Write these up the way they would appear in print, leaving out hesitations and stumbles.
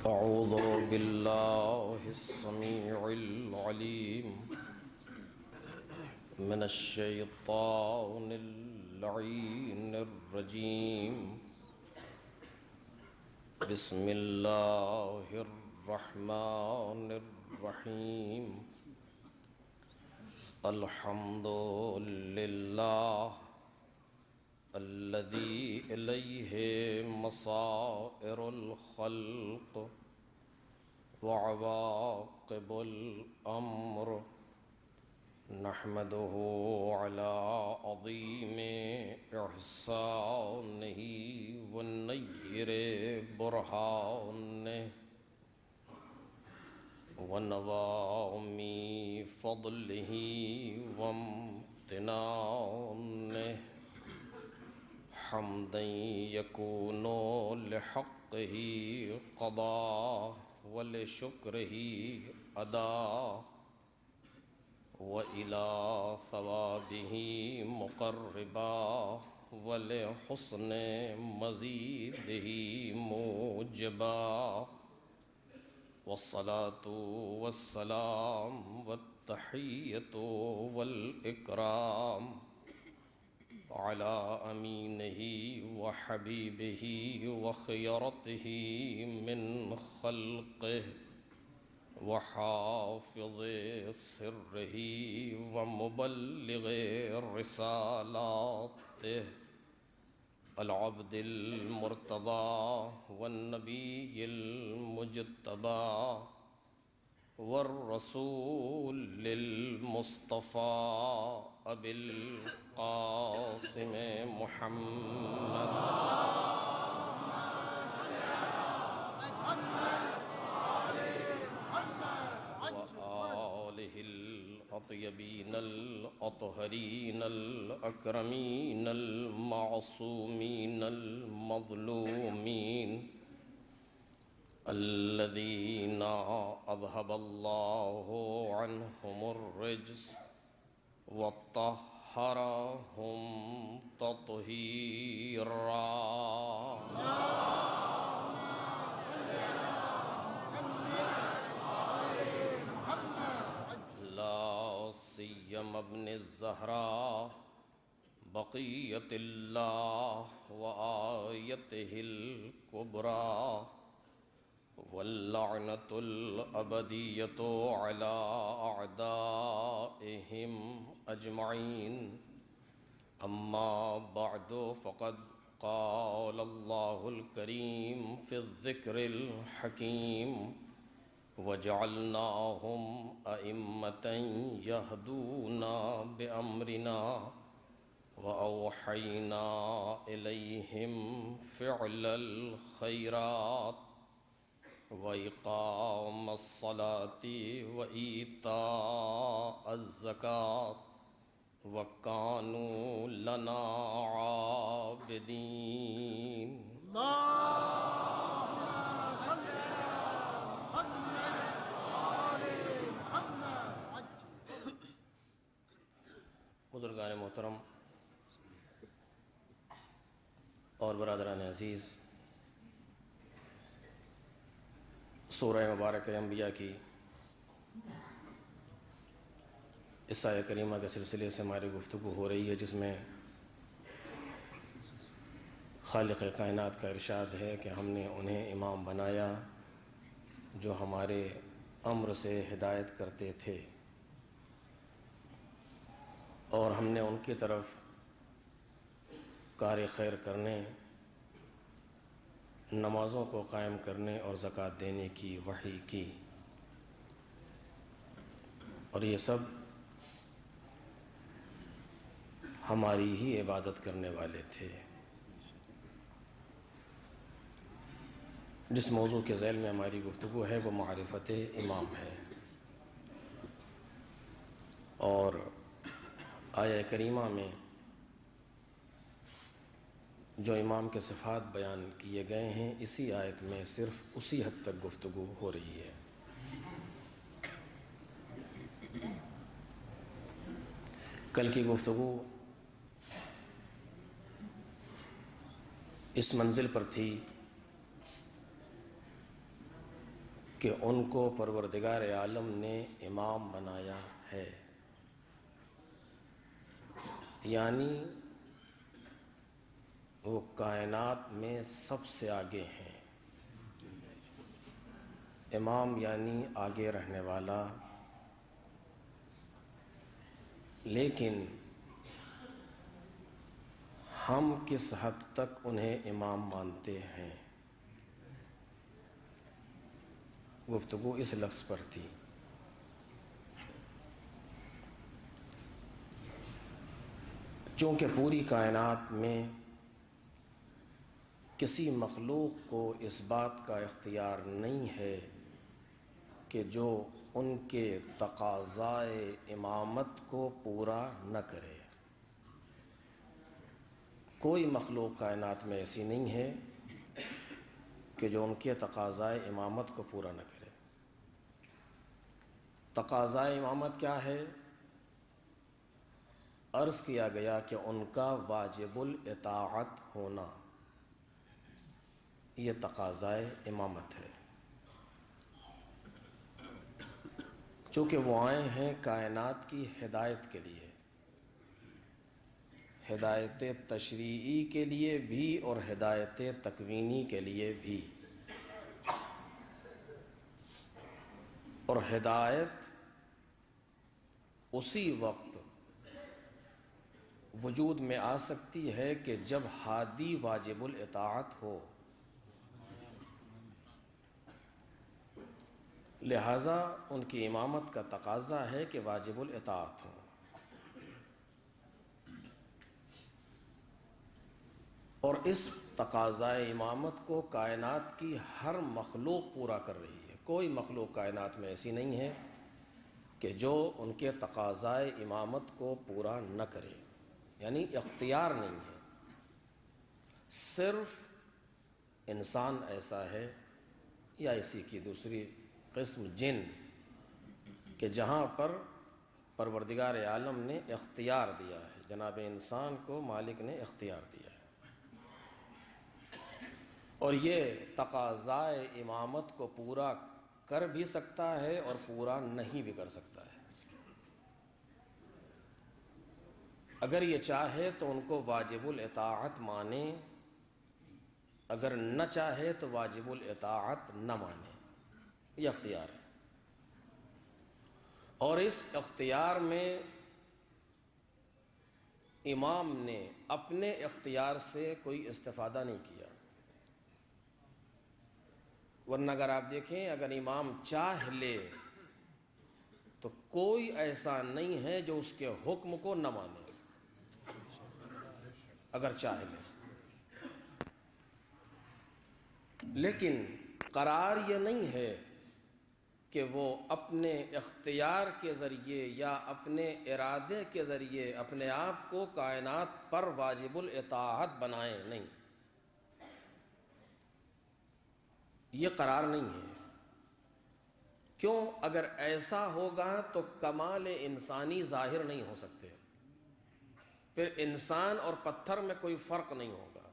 أعوذ بالله السميع العليم من الشيطان اللعين الرجيم. بسم الله الرحمن الرحيم. الحمد لله الذي إليه مصائر الخلق وعواقب الأمر. نحمده على عظيم إحسانه والنير برهانه ونوام فضله وامتنانه. حمدا يكون لحقه قضاء ولشكره أداء وإلى ثوابه مقربا ولحسن مزيده موجبا. والصلاة والسلام والتحية والإكرام على أمينه وحبيبه وخيرته من خلقه وحافظ سره ومبلغ رسالاته العبد المرتضى والنبي المجتبى والرسول المصطفى أبي القاسم محمد وآله الأطيبين الأطهرين الأكرمين المعصومين المظلومين الذين أذهب الله عنهم الرجس وطهرهم تطهيرا. لا سيما ابن الزهراء بقية الله وآيته الكبرى واللعنة الأبدية على أعدائهم أجمعين. أما بعد فقد قال الله الكريم في الذكر الحكيم وجعلناهم أئمة يهدون بأمرنا وأوحينا إليهم فعل الخيرات وإقام الصلاة وإيتاء الزكاة وكانوا لنا عابدين. اللهم صل على محمد وآل محمد. بزرگان محترم اور برادران عزیز، سورہ مبارک انبیاء کی اس آیہ کریمہ کے سلسلے سے ہماری گفتگو ہو رہی ہے، جس میں خالق کائنات کا ارشاد ہے کہ ہم نے انہیں امام بنایا جو ہمارے امر سے ہدایت کرتے تھے، اور ہم نے ان کی طرف کار خیر کرنے، نمازوں کو قائم کرنے اور زکوٰۃ دینے کی وحی کی، اور یہ سب ہماری ہی عبادت کرنے والے تھے۔ جس موضوع کے ذیل میں ہماری گفتگو ہے وہ معرفت امام ہے، اور آیہ کریمہ میں جو امام کے صفات بیان کیے گئے ہیں، اسی آیت میں صرف اسی حد تک گفتگو ہو رہی ہے۔ کل کی گفتگو اس منزل پر تھی کہ ان کو پروردگار عالم نے امام بنایا ہے، یعنی وہ کائنات میں سب سے آگے ہیں۔ امام یعنی آگے رہنے والا، لیکن ہم کس حد تک انہیں امام مانتے ہیں، گفتگو اس لفظ پر تھی۔ چونکہ پوری کائنات میں کسی مخلوق کو اس بات کا اختیار نہیں ہے کہ جو ان کے تقاضائے امامت کو پورا نہ کرے۔ کوئی مخلوق کائنات میں ایسی نہیں ہے کہ جو ان کے تقاضائے امامت کو پورا نہ کرے۔ تقاضائے امامت کیا ہے؟ عرض کیا گیا کہ ان کا واجب الاطاعت ہونا، یہ تقاضائے امامت ہے۔ چونکہ وہ آئے ہیں کائنات کی ہدایت کے لیے، ہدایت تشریعی کے لیے بھی اور ہدایت تکوینی کے لیے بھی۔ اور ہدایت اسی وقت وجود میں آ سکتی ہے کہ جب ہادی واجب الاطاعت ہو۔ لہذا ان کی امامت کا تقاضا ہے کہ واجب الاطاعت ہو، اور اس تقاضائے امامت کو کائنات کی ہر مخلوق پورا کر رہی ہے۔ کوئی مخلوق کائنات میں ایسی نہیں ہے کہ جو ان کے تقاضائے امامت کو پورا نہ کرے، یعنی اختیار نہیں ہے۔ صرف انسان ایسا ہے، یا اسی کی دوسری قسم جن، کہ جہاں پر پروردگار عالم نے اختیار دیا ہے، جناب انسان کو مالک نے اختیار دیا ہے، اور یہ تقاضائے امامت کو پورا کر بھی سکتا ہے اور پورا نہیں بھی کر سکتا ہے۔ اگر یہ چاہے تو ان کو واجب الاطاعت مانے، اگر نہ چاہے تو واجب الاطاعت نہ مانے، یہ اختیار ہے۔ اور اس اختیار میں امام نے اپنے اختیار سے کوئی استفادہ نہیں کیا، ورنہ اگر آپ دیکھیں اگر امام چاہ لے تو کوئی ایسا نہیں ہے جو اس کے حکم کو نہ مانے، اگر چاہ لے۔ لیکن قرار یہ نہیں ہے کہ وہ اپنے اختیار کے ذریعے یا اپنے ارادے کے ذریعے اپنے آپ کو کائنات پر واجب الاطاعت بنائیں، نہیں، یہ قرار نہیں ہے۔ کیوں؟ اگر ایسا ہوگا تو کمال انسانی ظاہر نہیں ہو سکتے، پھر انسان اور پتھر میں کوئی فرق نہیں ہوگا،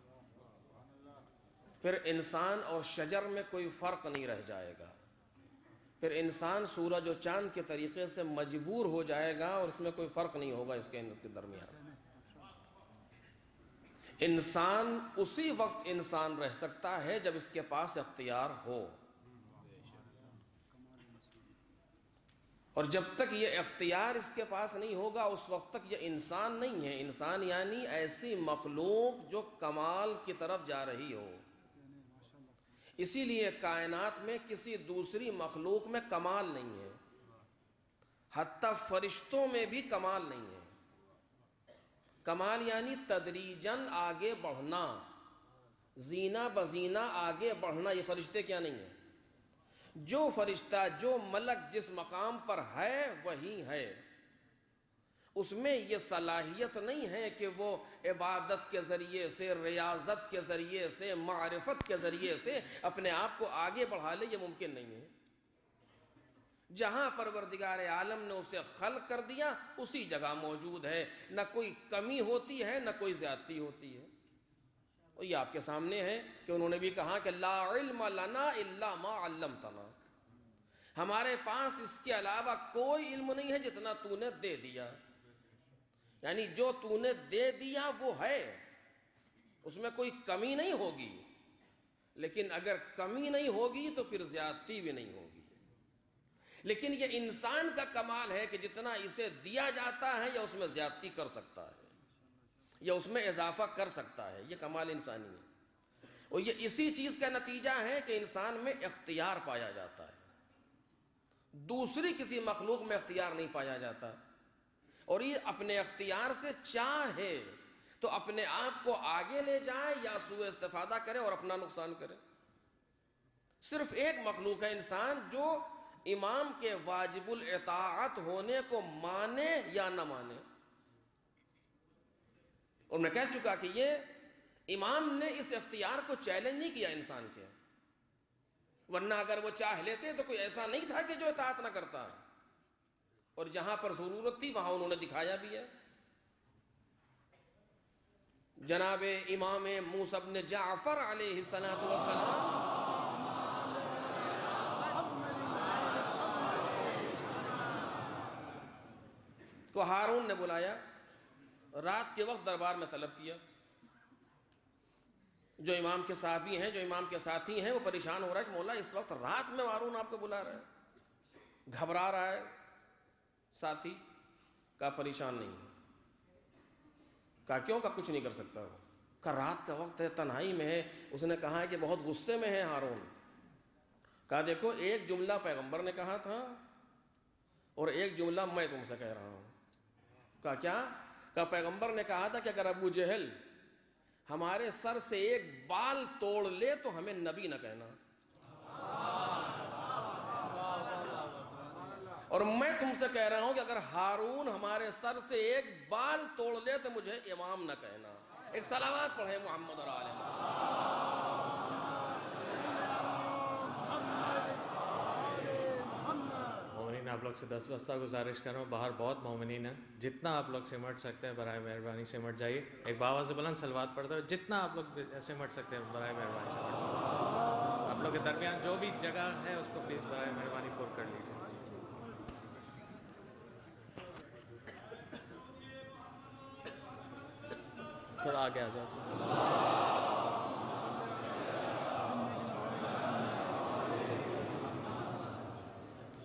پھر انسان اور شجر میں کوئی فرق نہیں رہ جائے گا، پھر انسان سورج و چاند کے طریقے سے مجبور ہو جائے گا اور اس میں کوئی فرق نہیں ہوگا اس کے درمیان۔ انسان اسی وقت انسان رہ سکتا ہے جب اس کے پاس اختیار ہو، اور جب تک یہ اختیار اس کے پاس نہیں ہوگا اس وقت تک یہ انسان نہیں ہے۔ انسان یعنی ایسی مخلوق جو کمال کی طرف جا رہی ہو۔ اسی لیے کائنات میں کسی دوسری مخلوق میں کمال نہیں ہے، حتیٰ فرشتوں میں بھی کمال نہیں ہے۔ کمال یعنی تدریجاً آگے بڑھنا، زینہ بزینہ آگے بڑھنا، یہ فرشتے کیا نہیں ہیں۔ جو فرشتہ جو ملک جس مقام پر ہے وہی ہے، اس میں یہ صلاحیت نہیں ہے کہ وہ عبادت کے ذریعے سے، ریاضت کے ذریعے سے، معرفت کے ذریعے سے اپنے آپ کو آگے بڑھا لے، یہ ممکن نہیں ہے۔ جہاں پروردگار عالم نے اسے خلق کر دیا اسی جگہ موجود ہے، نہ کوئی کمی ہوتی ہے نہ کوئی زیادتی ہوتی ہے۔ اور یہ آپ کے سامنے ہے کہ انہوں نے بھی کہا کہ لا علم لنا الا ما علمتنا، ہمارے پاس اس کے علاوہ کوئی علم نہیں ہے جتنا تو نے دے دیا. یعنی جو تو نے دے دیا وہ ہے، اس میں کوئی کمی نہیں ہوگی، لیکن اگر کمی نہیں ہوگی تو پھر زیادتی بھی نہیں ہوگی. لیکن یہ انسان کا کمال ہے کہ جتنا اسے دیا جاتا ہے یا اس میں زیادتی کر سکتا ہے یا اس میں اضافہ کر سکتا ہے. یہ کمال انسانی ہے، اور یہ اسی چیز کا نتیجہ ہے کہ انسان میں اختیار پایا جاتا ہے. دوسری کسی مخلوق میں اختیار نہیں پایا جاتا. اور یہ اپنے اختیار سے چاہے تو اپنے آپ کو آگے لے جائے یا سوء استفادہ کرے اور اپنا نقصان کرے. صرف ایک مخلوق ہے انسان جو امام کے واجب الاطاعت ہونے کو مانے یا نہ مانے. اور میں کہہ چکا کہ یہ امام نے اس اختیار کو چیلنج نہیں کیا انسان کے، ورنہ اگر وہ چاہ لیتے تو کوئی ایسا نہیں تھا کہ جو اطاعت نہ کرتا. اور جہاں پر ضرورت تھی وہاں انہوں نے دکھایا بھی ہے. جناب امام موسیٰ بن جعفر علیہ السلام کو ہارون نے بلایا، رات کے وقت دربار میں طلب کیا. جو امام کے صحابی ہیں، جو امام کے ساتھی ہیں، وہ پریشان ہو رہا ہے کہ مولا اس وقت رات میں ہارون آپ کو بلا رہا ہے. گھبرا رہا ہے ساتھی. کہا پریشان نہیں ہے. کہا کیوں؟ کہا کچھ نہیں کر سکتا. کہا رات کا وقت ہے، تنہائی میں ہے. اس نے کہا ہے کہ بہت غصے میں ہے ہارون. کہا دیکھو ایک جملہ پیغمبر نے کہا تھا اور ایک جملہ میں تم سے کہہ رہا ہوں. کہا کیا؟ کہا پیغمبر نے کہا تھا کہ اگر ابو جہل ہمارے سر سے ایک بال توڑ لے تو ہمیں نبی نہ کہنا، اور میں تم سے کہہ رہا ہوں کہ اگر ہارون ہمارے سر سے ایک بال توڑ لے تو مجھے امام نہ کہنا. ایک صلوات پڑھے محمد اور آل محمد. مومنین آپ لوگ سے دستبستہ گزارش کر رہا ہوں، باہر بہت مومنین ہیں، جتنا آپ لوگ سمٹ سکتے ہیں برائے مہربانی سمٹ جائیے. ایک باواز بلند صلوات پڑھتا ہے، جتنا آپ لوگ سمٹ سکتے ہیں برائے مہربانی سمٹ جائیے. آپ لوگ کے درمیان جو بھی جگہ ہے اس کو پلیز برائے مہربانی پر کر لیجیے. تھوڑا آگے آ جاؤ.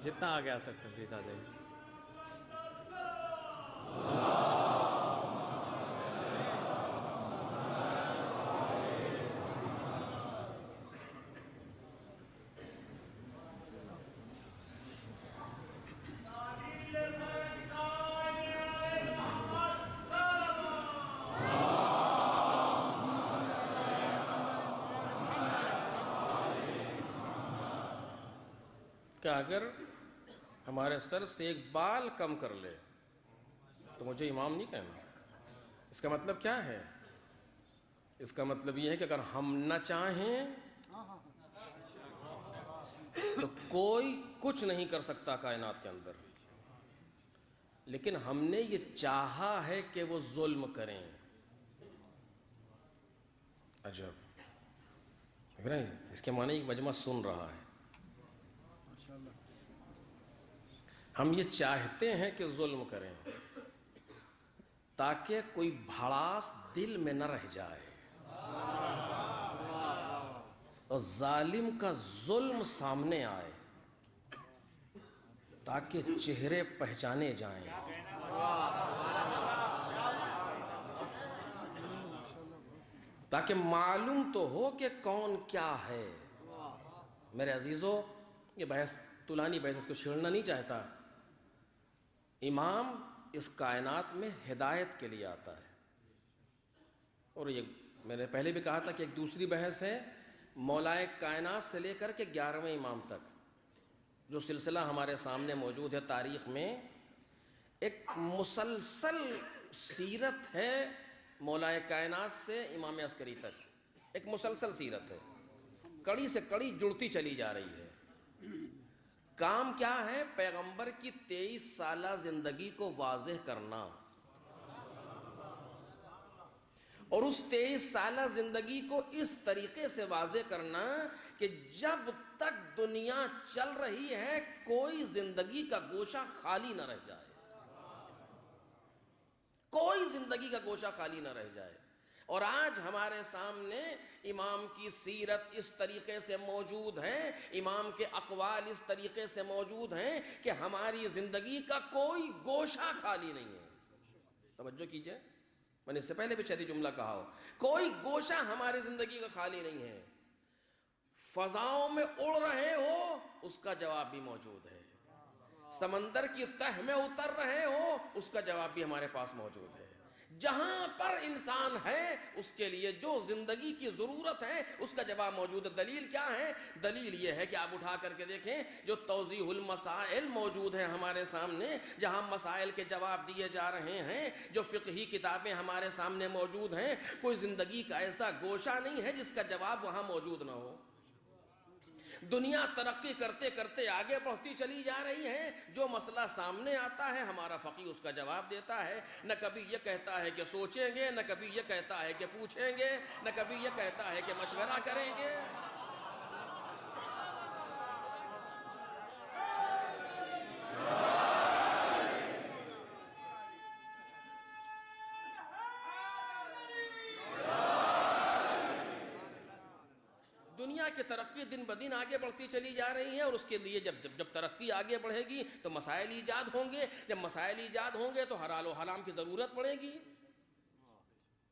جتنا آگے آ سکتے ہیں پلیز آ جائیے. کہ اگر ہمارے سر سے ایک بال کم کر لے تو مجھے امام نہیں کہنا. اس کا مطلب کیا ہے؟ اس کا مطلب یہ ہے کہ اگر ہم نہ چاہیں تو کوئی کچھ نہیں کر سکتا کائنات کے اندر، لیکن ہم نے یہ چاہا ہے کہ وہ ظلم کریں. عجب، اس کے معنی ایک مجمع سن رہا ہے. ہم یہ چاہتے ہیں کہ ظلم کریں تاکہ کوئی بھڑاس دل میں نہ رہ جائے اور ظالم کا ظلم سامنے آئے تاکہ چہرے پہچانے جائیں. تاکہ معلوم تو ہو کہ کون کیا ہے. میرے عزیزو، یہ بحث طولانی بحث، اس کو چھیڑنا نہیں چاہتا. امام اس کائنات میں ہدایت کے لیے آتا ہے. اور یہ میں نے پہلے بھی کہا تھا کہ ایک دوسری بحث ہے مولائے کائنات سے لے کر کے 11ویں امام تک جو سلسلہ ہمارے سامنے موجود ہے. تاریخ میں ایک مسلسل سیرت ہے مولائے کائنات سے امام عسکری تک. ایک مسلسل سیرت ہے، کڑی سے کڑی جڑتی چلی جا رہی ہے. کام کیا ہے؟ پیغمبر کی 23 سالہ زندگی کو واضح کرنا، اور اس 23 سالہ زندگی کو اس طریقے سے واضح کرنا کہ جب تک دنیا چل رہی ہے کوئی زندگی کا گوشہ خالی نہ رہ جائے، کوئی زندگی کا گوشہ خالی نہ رہ جائے۔ اور آج ہمارے سامنے امام کی سیرت اس طریقے سے موجود ہے، امام کے اقوال اس طریقے سے موجود ہیں کہ ہماری زندگی کا کوئی گوشہ خالی نہیں ہے۔ توجہ کیجئے، میں نے اس سے پہلے بھی شاید جملہ کہا ہو، کوئی گوشہ ہماری زندگی کا خالی نہیں ہے۔ فضاؤں میں اڑ رہے ہو اس کا جواب بھی موجود ہے، سمندر کی تہ میں اتر رہے ہو اس کا جواب بھی ہمارے پاس موجود ہے۔ جہاں پر انسان ہے اس کے لیے جو زندگی کی ضرورت ہے اس کا جواب موجود ہے۔ دلیل کیا ہے؟ دلیل یہ ہے کہ آپ اٹھا کر کے دیکھیں جو توضیح المسائل موجود ہے ہمارے سامنے، جہاں مسائل کے جواب دیے جا رہے ہیں، جو فقہی کتابیں ہمارے سامنے موجود ہیں، کوئی زندگی کا ایسا گوشہ نہیں ہے جس کا جواب وہاں موجود نہ ہو۔ دنیا ترقی کرتے کرتے آگے بڑھتی چلی جا رہی ہے، جو مسئلہ سامنے آتا ہے ہمارا فقیہ اس کا جواب دیتا ہے۔ نہ کبھی یہ کہتا ہے کہ سوچیں گے، نہ کبھی یہ کہتا ہے کہ پوچھیں گے، نہ کبھی یہ کہتا ہے کہ مشورہ کریں گے۔ دنیا کی ترقی دن بدن آگے بڑھتی چلی جا رہی ہے، اور اس کے لیے جب ترقی آگے بڑھے گی تو مسائل ایجاد ہوں گے، جب مسائل ایجاد ہوں گے تو حلال و حرام کی ضرورت پڑے گی۔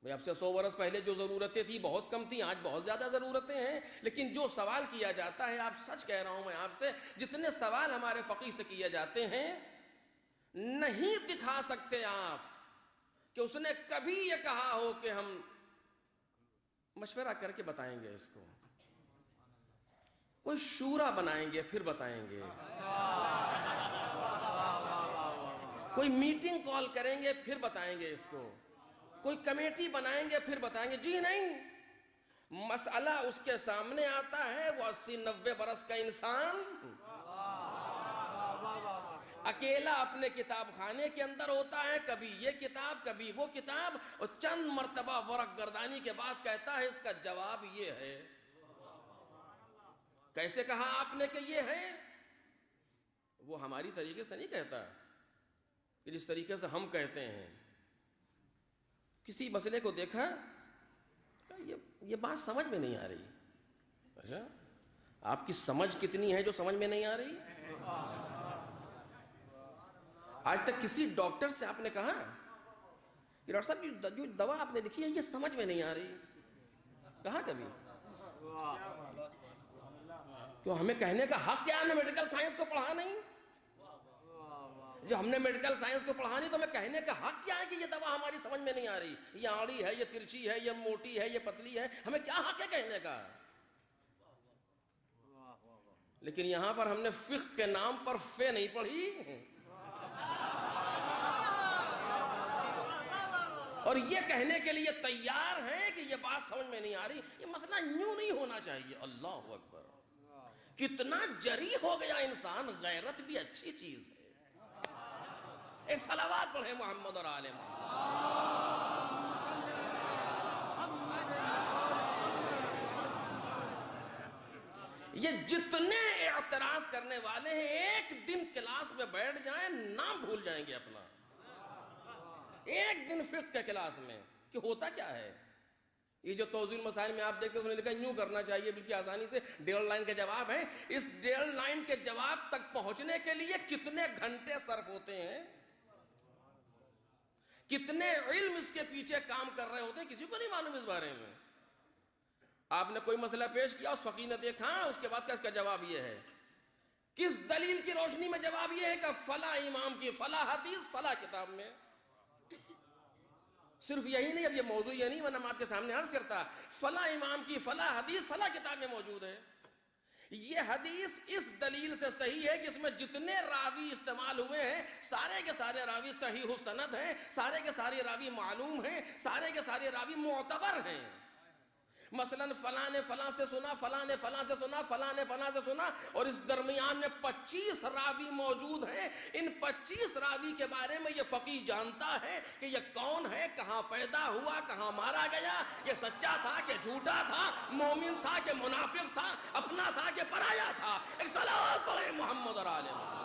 میں اب سے 100 برس پہلے جو ضرورتیں تھیں بہت کم تھیں، آج بہت زیادہ ضرورتیں ہیں، لیکن جو سوال کیا جاتا ہے، آپ سچ کہہ رہا ہوں میں آپ سے، جتنے سوال ہمارے فقیہ سے کیے جاتے ہیں نہیں دکھا سکتے آپ کہ اس نے کبھی یہ کہا ہو کہ ہم مشورہ کر کے بتائیں گے اس کو، کوئی شورا بنائیں گے پھر بتائیں گے، کوئی میٹنگ کال کریں گے پھر بتائیں گے اس کو، کوئی کمیٹی بنائیں گے پھر بتائیں گے۔ جی نہیں، مسئلہ اس کے سامنے آتا ہے، وہ 80-90 برس کا انسان اکیلا اپنے کتاب خانے کے اندر ہوتا ہے، کبھی یہ کتاب کبھی وہ کتاب، اور چند مرتبہ ورق گردانی کے بعد کہتا ہے اس کا جواب یہ ہے۔ کیسے کہا آپ نے کہ یہ ہے؟ وہ ہماری طریقے سے نہیں کہتا کہ جس طریقے سے ہم کہتے ہیں۔ کسی مسئلے کو دیکھا، یہ بات سمجھ میں نہیں آ رہی۔ اچھا، آپ کی سمجھ کتنی ہے جو سمجھ میں نہیں آ رہی؟ آج تک کسی ڈاکٹر سے آپ نے کہا کہ ڈاکٹر صاحب جو دوا آپ نے لکھی ہے یہ سمجھ میں نہیں آ رہی؟ کہا کبھی؟ کیوں ہمیں کہنے کا حق کیا؟ ہم نے میڈیکل سائنس کو پڑھا نہیں؟ جب ہم نے میڈیکل سائنس کو پڑھا نہیں تو ہمیں کہنے کا حق کیا ہے کہ یہ دوا ہماری سمجھ میں نہیں آ رہی؟ یہ آڑی ہے، یہ ترچی ہے، یہ موٹی ہے، یہ پتلی ہے، ہمیں کیا حق ہے کہنے کا؟ لیکن یہاں پر ہم نے فقہ کے نام پر فے نہیں پڑھی، اور یہ کہنے کے لیے تیار ہیں کہ یہ بات سمجھ میں نہیں آ رہی۔ یہ مسئلہ یوں نہیں ہونا چاہیے۔ اللہ اکبر، کتنا جری ہو گیا انسان، غیرت بھی اچھی چیز ہے۔ ایک صلوات پڑھیں محمد اور آل محمد۔ یہ جتنے اعتراض کرنے والے ہیں ایک دن کلاس میں بیٹھ جائیں نام بھول جائیں گے اپنا، ایک دن فقہ کے کلاس میں کہ ہوتا کیا ہے۔ یہ جو توضیح المسائل میں آپ دیکھتے ہیں اس نے لکھا یوں کرنا چاہیے، بلکہ آسانی سے 1.5 لائن کے جواب ہے۔ اس 1.5 لائن کے جواب تک پہنچنے کے لیے کتنے گھنٹے صرف ہوتے ہیں، کتنے علم اس کے پیچھے کام کر رہے ہوتے ہیں، کسی کو نہیں معلوم اس بارے میں۔ آپ نے کوئی مسئلہ پیش کیا، اس فقیہ نے دیکھا، اس کے بعد اس کا جواب یہ ہے، کس دلیل کی روشنی میں جواب یہ ہے کہ فلاں امام کی فلاں حدیث فلاں کتاب میں۔ صرف یہی نہیں، اب یہ موضوع یہ نہیں، ورنہ میں آپ کے سامنے عرض کرتا، فلاں امام کی فلاں حدیث فلاں کتاب میں موجود ہے۔ یہ حدیث اس دلیل سے صحیح ہے کہ اس میں جتنے راوی استعمال ہوئے ہیں سارے کے سارے راوی صحیح السند ہیں، سارے کے سارے راوی معلوم ہیں، سارے کے سارے راوی معتبر ہیں۔ مثلاً فلاں نے فلاں سے سنا، فلاں نے فلاں سے سنا، فلاں نے فلاں سے سنا، اور اس درمیان میں 25 راوی موجود ہیں. ان 25 راوی کے بارے میں یہ فقیہ جانتا ہے کہ یہ کون ہے، کہاں پیدا ہوا، کہاں مارا گیا، یہ سچا تھا کہ جھوٹا تھا، مومن تھا کہ منافق تھا، اپنا تھا کہ پرایا تھا. ایک صلوات پڑھے محمد اور آل محمد.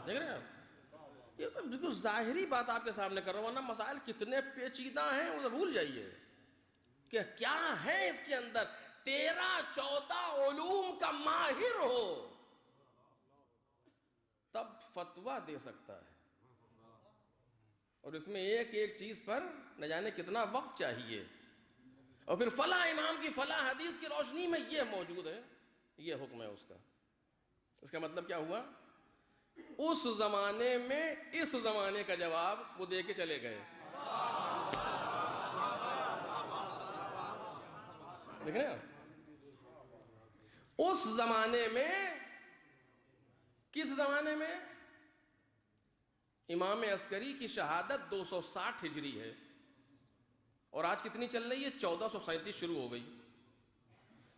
دیکھ رہے ہیں یہ بالکل ظاہری بات آپ کے سامنے کر رہا ہوں، ورنہ مسائل کتنے پیچیدہ ہیں وہ بھول جائیے کہ کیا ہے اس کے اندر. 13-14 علوم کا ماہر ہو تب فتویٰ دے سکتا ہے، اور اس میں ایک ایک چیز پر نہ جانے کتنا وقت چاہیے. اور پھر فلاں امام کی فلاں حدیث کی روشنی میں یہ موجود ہے، یہ حکم ہے اس کا. اس کا مطلب کیا ہوا؟ اس زمانے میں اس زمانے کا جواب وہ دے کے چلے گئے. دیکھ رہے ہیں اس زمانے میں، کس زمانے میں؟ امام عسکری کی شہادت 260 ہجری ہے، اور آج کتنی چل رہی ہے؟ 1437 شروع ہو گئی.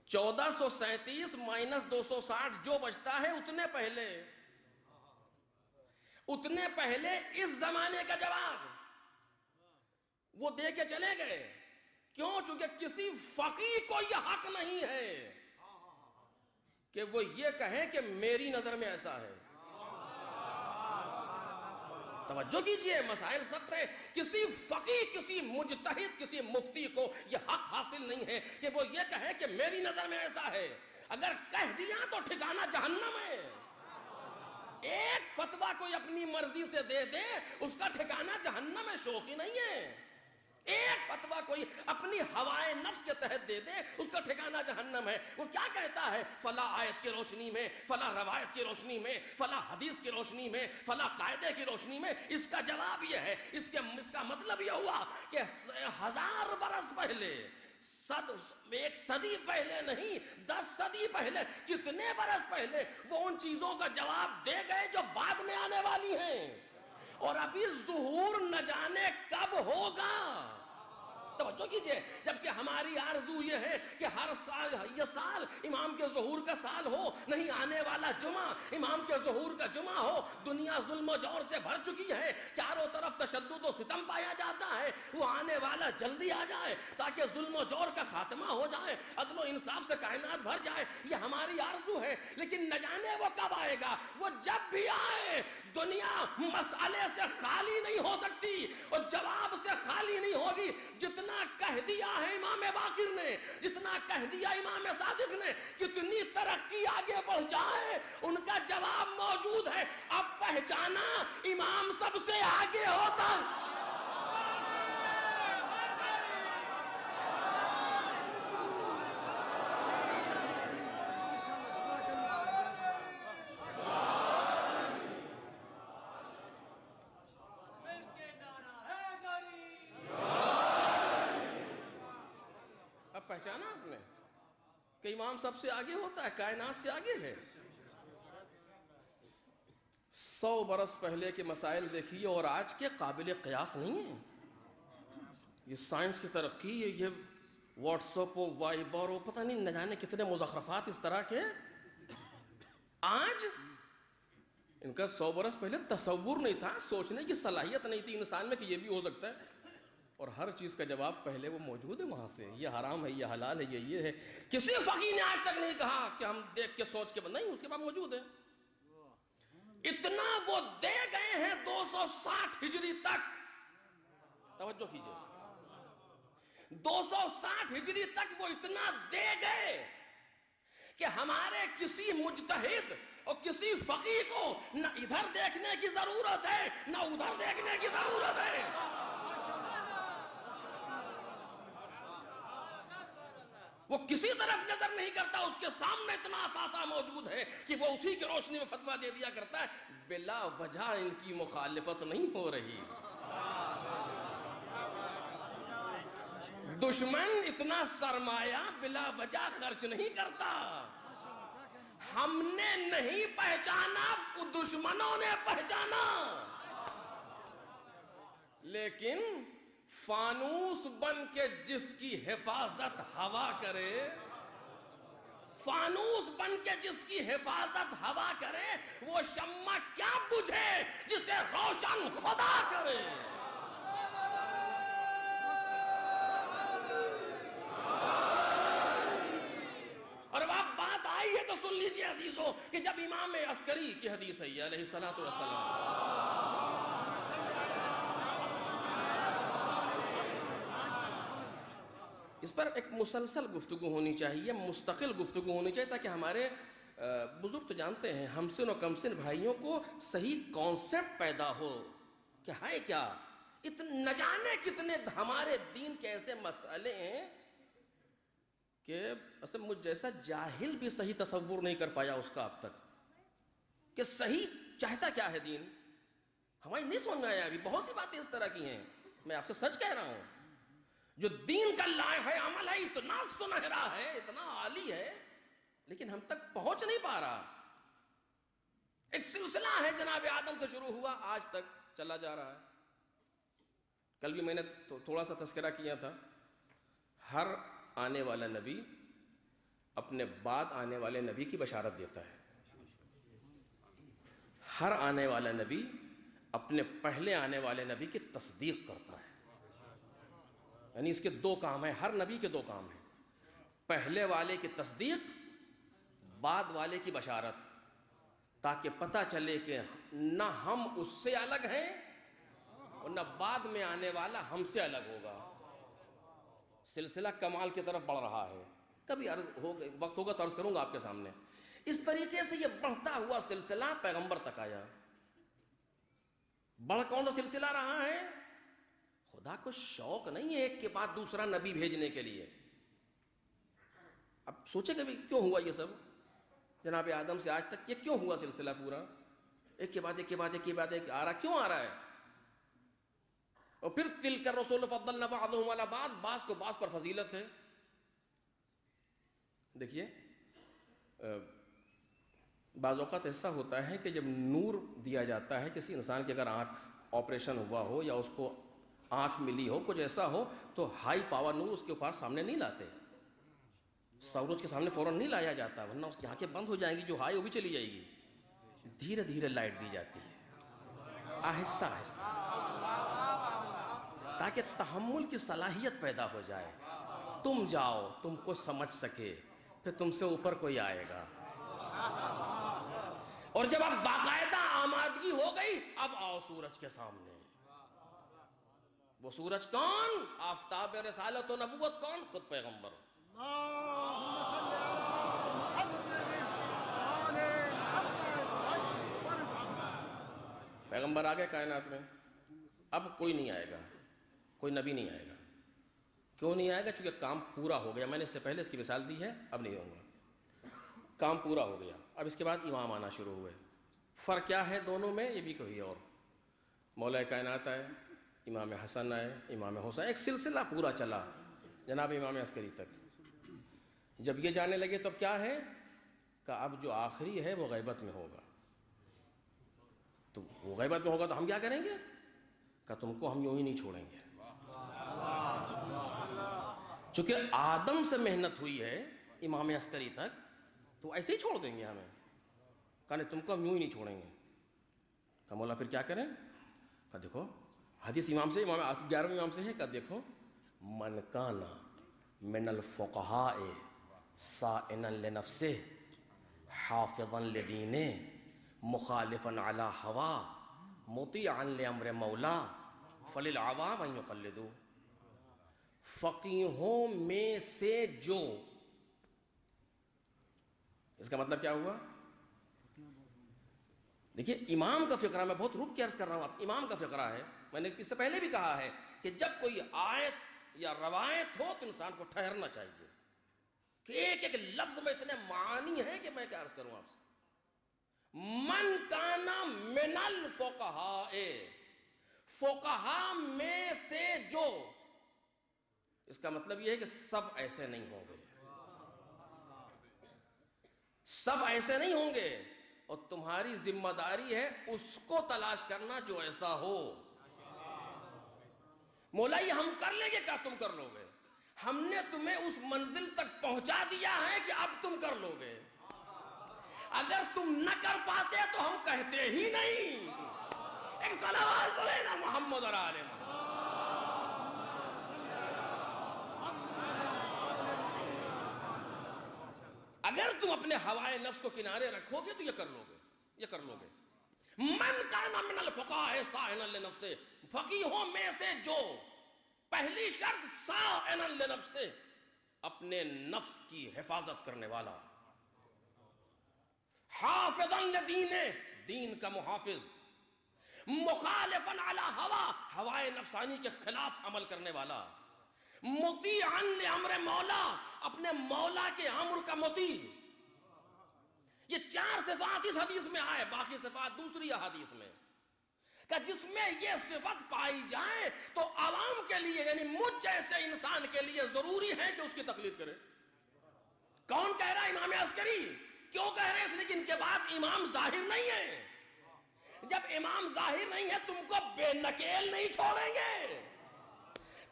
1437 مائنس 260 جو بچتا ہے اتنے پہلے اس زمانے کا جواب وہ دے کے چلے گئے. کیوں؟ چونکہ کسی فقیہ کو یہ حق نہیں ہے کہ وہ یہ کہے کہ میری نظر میں ایسا ہے. توجہ کیجئے، مسائل سخت ہے. کسی فقیہ، کسی مجتہد، کسی مفتی کو یہ حق حاصل نہیں ہے کہ وہ یہ کہے کہ میری نظر میں ایسا ہے. اگر کہہ دیا تو ٹھکانہ جہنم ہے. ایک فتویٰ کوئی اپنی مرضی سے دے دے، اس کا ٹھکانہ جہنم ہے، شوخی نہیں ہے. ایک فتویٰ کوئی اپنی ہوائے نفس کے تحت دے دے، اس کا ٹھکانہ جہنم ہے. وہ کیا کہتا ہے؟ فلاں آیت کی روشنی میں، فلاں روایت کی روشنی میں، فلاں حدیث کی روشنی میں، فلاں قاعدے کی روشنی میں. اس کا جواب یہ ہے، اس کا مطلب یہ ہوا کہ 1000 برس پہلے، ایک صدی پہلے نہیں، 10 صدی پہلے، کتنے برس پہلے وہ ان چیزوں کا جواب دے گئے جو بعد میں آنے والی ہیں، اور ابھی ظہور نہ جانے کب ہوگا. توجہ کیجئے. جبکہ ہماری آرزو یہ ہے کہ ہر سال یہ سال امام کے ظہور کا سال ہو، نہیں آنے والا جمعہ امام کے ظہور کا جمعہ ہو. دنیا ظلم و جور سے بھر چکی ہے، چاروں طرف تشدد و ستم پایا جاتا ہے. وہ آنے والا جلدی آ جائے تاکہ ظلم و جور کا خاتمہ ہو جائے، عدل و انصاف سے کائنات بھر جائے. یہ ہماری آرزو ہے، لیکن نہ جانے وہ کب آئے گا. وہ جب بھی آئے، دنیا مسئلے سے خالی نہیں ہو سکتی اور جواب سے خالی نہیں ہوگی. جتنا کہہ دیا ہے امام باقر نے، جتنا کہہ دیا امام صادق نے، کتنی ترقی آگے بڑھ جائے ان کا جواب موجود ہے. اب پہچانا امام سب سے آگے ہوتا. پہچانا آپ نے کہ امام سب سے آگے ہوتا ہے، کائنات سے آگے ہے. 100 برس پہلے کے مسائل دیکھیے اور آج کے قابل قیاس نہیں ہیں. یہ سائنس کی ترقی ہے، یہ واٹس اپ و وائبر و پتہ نہیں نہ جانے کتنے مزخرفات اس طرح کے. آج ان کا 100 برس پہلے تصور نہیں تھا، سوچنے کی صلاحیت نہیں تھی انسان میں کہ یہ بھی ہو سکتا ہے. اور ہر چیز کا جواب پہلے وہ موجود ہے وہاں سے. یہ حرام ہے، یہ حلال ہے، یہ ہے. کسی فقیہ نے آج تک نہیں کہا کہ ہم دیکھ کے سوچ کے نہیں، اس کے بعد موجود ہے. اتنا وہ دے گئے ہیں 260 ہجری تک. توجہ کیجئے، 260 ہجری تک وہ اتنا دے گئے کہ ہمارے کسی مجتہد اور کسی فقیہ کو نہ ادھر دیکھنے کی ضرورت ہے نہ ادھر دیکھنے کی ضرورت ہے. وہ کسی طرف نظر نہیں کرتا، اس کے سامنے اتنا اثاثہ موجود ہے کہ وہ اسی کی روشنی میں فتویٰ دے دیا کرتا ہے. بلا وجہ ان کی مخالفت نہیں ہو رہی. دشمن اتنا سرمایہ بلا وجہ خرچ نہیں کرتا. ہم نے نہیں پہچانا، دشمنوں نے پہچانا. لیکن فانوس بن کے جس کی حفاظت ہوا کرے، فانوس بن کے جس کی حفاظت ہوا کرے، وہ شمع کیا بجھے جسے روشن خدا کرے. اور اب آپ بات آئی ہے تو سن لیجئے عزیزو کہ جب امام عسکری کی حدیث ہے علیہ الصلوۃ والسلام، اس پر ایک مسلسل گفتگو ہونی چاہیے، مستقل گفتگو ہونی چاہیے، تاکہ ہمارے بزرگ تو جانتے ہیں ہم سن و کم سن بھائیوں کو صحیح کانسیپٹ پیدا ہو کہ ہے کیا. نہ جانے کتنے ہمارے دین کے ایسے مسئلے ہیں کہ اصل مجھ جیسا جاہل بھی صحیح تصور نہیں کر پایا اس کا اب تک، کہ صحیح چاہتا کیا ہے دین. ہماری نہیں سمجھ میں آیا. ابھی بہت سی باتیں اس طرح کی ہیں، میں آپ سے سچ کہہ رہا ہوں. جو دین کا لائق ہے، عمل ہے، اتنا سنہرا ہے، اتنا عالی ہے، لیکن ہم تک پہنچ نہیں پا رہا. ایک سلسلہ ہے جناب آدم سے شروع ہوا، آج تک چلا جا رہا ہے. کل بھی میں نے تھوڑا سا تذکرہ کیا تھا. ہر آنے والا نبی اپنے بعد آنے والے نبی کی بشارت دیتا ہے. ہر آنے والا نبی اپنے پہلے آنے والے نبی کی تصدیق کرتا ہے. یعنی اس کے دو کام ہیں، ہر نبی کے دو کام ہیں: پہلے والے کی تصدیق، بعد والے کی بشارت، تاکہ پتہ چلے کہ نہ ہم اس سے الگ ہیں اور نہ بعد میں آنے والا ہم سے الگ ہوگا. سلسلہ کمال کی طرف بڑھ رہا ہے. کبھی وقت ہوگا تو عرض کروں گا آپ کے سامنے. اس طریقے سے یہ بڑھتا ہوا سلسلہ پیغمبر تک آیا. بڑھ کون سا سلسلہ رہا ہے؟ خدا کو شوق نہیں ہے ایک کے بعد دوسرا نبی بھیجنے کے لیے. اب سوچے کہ کیوں ہوا یہ سب؟ جناب آدم سے آج تک یہ کیوں ہوا سلسلہ پورا؟ ایک کے بعد ایک کے بعد ایک کے بعد ایک آ رہا. کیوں آ رہا ہے؟ اور پھر تلک الرسول فضلنا بعضهم علی بعض، بعض کو بعض پر فضیلت ہے. دیکھیے بعض اوقات ایسا ہوتا ہے کہ جب نور دیا جاتا ہے کسی انسان کی، اگر آنکھ آپریشن ہوا ہو یا اس کو آنکھ ملی ہو، کچھ ایسا ہو، تو ہائی پاور نور اس کے اوپر سامنے نہیں لاتے، سورج کے سامنے فوراً نہیں لایا جاتا، ورنہ اس کی آنکھیں بند ہو جائیں گی، جو ہائی وہ بھی چلی جائے گی. دھیرے دھیرے لائٹ دی جاتی ہے، آہستہ آہستہ، تاکہ تحمل کی صلاحیت پیدا ہو جائے. تم جاؤ، تم کو سمجھ سکے، پھر تم سے اوپر کوئی آئے گا. اور جب اب باقاعدہ آمادگی ہو گئی، اب آؤ سورج کے سامنے. وہ سورج کون؟ آفتاب رسالت و نبوت کون؟ خود پیغمبر. اللهم صل على محمد وآل محمد. پیغمبر آ گئے کائنات میں. اب کوئی نہیں آئے گا، کوئی نبی نہیں آئے گا. کیوں نہیں آئے گا؟ چونکہ کام پورا ہو گیا. میں نے اس سے پہلے اس کی مثال دی ہے، اب نہیں ہوں گا. کام پورا ہو گیا. اب اس کے بعد امام آنا شروع ہوئے. فرق کیا ہے دونوں میں؟ یہ بھی کوئی اور. مولا کائنات آئے، امام حسن آئے، امام حسین، ایک سلسلہ پورا چلا جناب امام عسکری تک. جب یہ جانے لگے تو اب کیا ہے کہ اب جو آخری ہے وہ غیبت میں ہوگا. تو وہ غیبت میں ہوگا تو ہم کیا کریں گے؟ کہ تم کو ہم یوں ہی نہیں چھوڑیں گے. چونکہ آدم سے محنت ہوئی ہے امام عسکری تک، تو ایسے ہی چھوڑ دیں گے ہمیں؟ کہ تم کو ہم یوں ہی نہیں چھوڑیں گے. کہ مولا پھر کیا کریں؟ کہ دیکھو حدیث امام سے، امام 11ویں امام سے ہے کہ دیکھو، من کانا من الفقہاء صائنا لنفسہ حافظا لدینہ مخالفا علی ہوا مطیعا لامر مولا فللعوام ان یقلدوا. فقیہوں میں سے جو، اس کا مطلب کیا ہوا؟ دیکھیے امام کا فقرہ، میں بہت رک کے عرض کر رہا ہوں، آپ امام کا فقرہ ہے. میں نے اس سے پہلے بھی کہا ہے کہ جب کوئی آیت یا روایت ہو تو انسان کو ٹھہرنا چاہیے. کہ ایک ایک لفظ میں اتنے معانی ہیں کہ میں کیا عرض کروں آپ سے. من کانا من الفقہاء، فقہاء میں سے جو، اس کا مطلب یہ ہے کہ سب ایسے نہیں ہوں گے، سب ایسے نہیں ہوں گے، اور تمہاری ذمہ داری ہے اس کو تلاش کرنا جو ایسا ہو. مولا یہ ہم کر لیں گے کیا تم کر لو گے؟ ہم نے تمہیں اس منزل تک پہنچا دیا ہے کہ اب تم کر لو گے. اگر تم نہ کر پاتے تو ہم کہتے ہی نہیں. ایک صلوات بولے نا محمد اور آل محمد. اگر تم اپنے ہوائے نفس کو کنارے رکھو گے تو یہ کر لو گے، یہ کر لو گے. من کان من الفقہاء صائنا لنفسہ، فقیہوں میں سے جو، پہلی شرط صائنا لنفسہ، اپنے نفس کی حفاظت کرنے والا، حافظا لدین، دین کا محافظ، مخالفا علی ہوا، ہوائے نفسانی کے خلاف عمل کرنے والا، مطیعا لامر مولا، اپنے مولا کے امر کا مطیع. یہ 4 صفات اس حدیث میں آئے، باقی صفات دوسری احادیث میں، کہ جس میں یہ صفت پائی جائے تو عوام کے لیے یعنی مجھ جیسے انسان کے لیے ضروری ہے کہ اس کی تقلید کرے. کون کہہ رہا ہے؟ امام عسکری. کیوں کہہ رہے ہیں؟ اس لیے کہ ان کے بعد امام ظاہر نہیں ہے. جب امام ظاہر نہیں ہے تم کو بے نکیل نہیں چھوڑیں گے،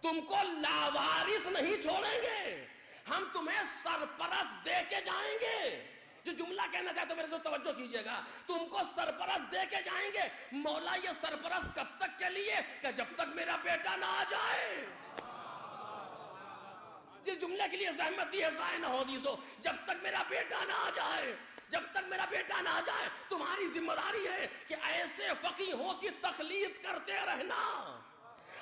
تم کو لاوارث نہیں چھوڑیں گے، ہم تمہیں سرپرست دے کے جائیں گے. جو جملہ کہنا چاہتے میرے سے توجہ کیجئے گا، تم کو سرپرست دے کے جائیں گے. مولا یہ سرپرست کب تک کے لیے؟ کہ جب تک میرا بیٹا نہ آ جائے. جس جملے کے لیے زحمت دی ہے ضائع نہ ہو عزیزو، جب تک میرا بیٹا نہ آ جائے، جب تک میرا بیٹا نہ آ جائے. تمہاری ذمہ داری ہے کہ ایسے فقیہوں کی تقلید کرتے رہنا،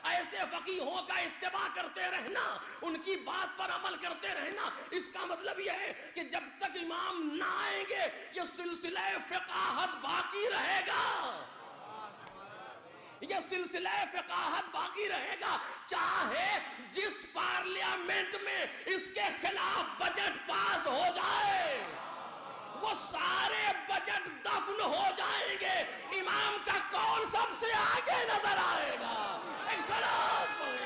ایسے فقیہوں کا اتباع کرتے رہنا، ان کی بات پر عمل کرتے رہنا. اس کا مطلب یہ ہے کہ جب تک امام نہ آئیں گے یہ سلسلہ فقاہت باقی رہے گا، یہ سلسلہ فقاہت باقی رہے گا. چاہے جس پارلیمنٹ میں اس کے خلاف بجٹ پاس ہو جائے وہ سارے بجٹ دفن ہو جائیں گے، امام کا قول سب سے آگے نظر آئے گا. ایک سلام پڑھیں.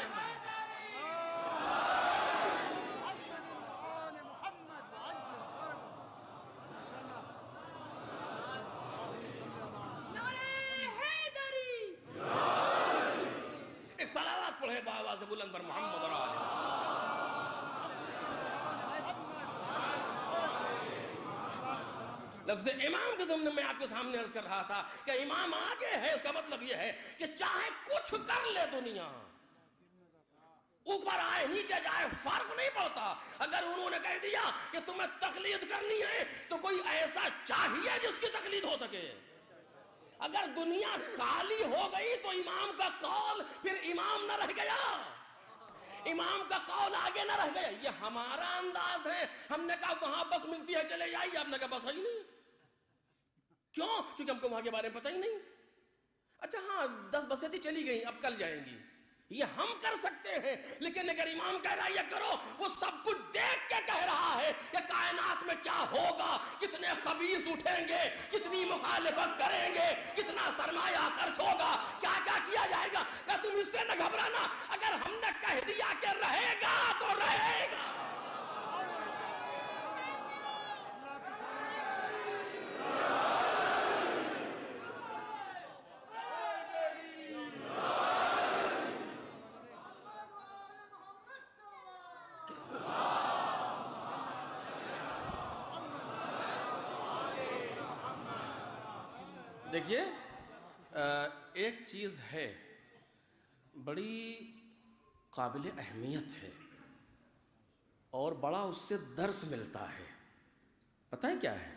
ایک صلوات پڑھیں بآواز بلند پر محمد اور آل محمد. لفظ امام کے ضمن میں آپ کے سامنے عرض کر رہا تھا کہ امام آگے ہے. اس کا مطلب یہ ہے کہ چاہے کچھ کر لے دنیا، اوپر آئے نیچے جائے فرق نہیں پڑتا. اگر انہوں نے کہہ دیا کہ تمہیں تقلید کرنی ہے تو کوئی ایسا چاہیے جس کی تقلید ہو سکے. اگر دنیا خالی ہو گئی تو امام کا قول پھر امام نہ رہ گیا، امام کا قول آگے نہ رہ گیا. یہ ہمارا انداز ہے. ہم نے کہا وہاں بس ملتی ہے چلے جائیے، آپ نے کہا بس ہے ہی نہیں. کیوں؟ چونکہ ہم کو وہاں کے بارے میں پتہ ہی نہیں. اچھا ہاں 10 بسیں تھی چلی گئی، اب کل جائیں گی. یہ ہم کر سکتے ہیں، لیکن اگر امام کہہ رہا ہے یہ کرو، وہ سب کچھ دیکھ کے کہہ رہا ہے کہ کائنات میں کیا ہوگا، کتنے خبیث اٹھیں گے، کتنی مخالفت کریں گے، کتنا سرمایہ خرچ ہوگا، کیا کیا کیا جائے گا. کہ تم اس سے نہ گھبرانا، اگر ہم نے کہہ دیا کہ رہے گا تو رہے گا. دیکھیے ایک چیز ہے بڑی قابل اہمیت ہے اور بڑا اس سے درس ملتا ہے. پتہ ہے کیا ہے؟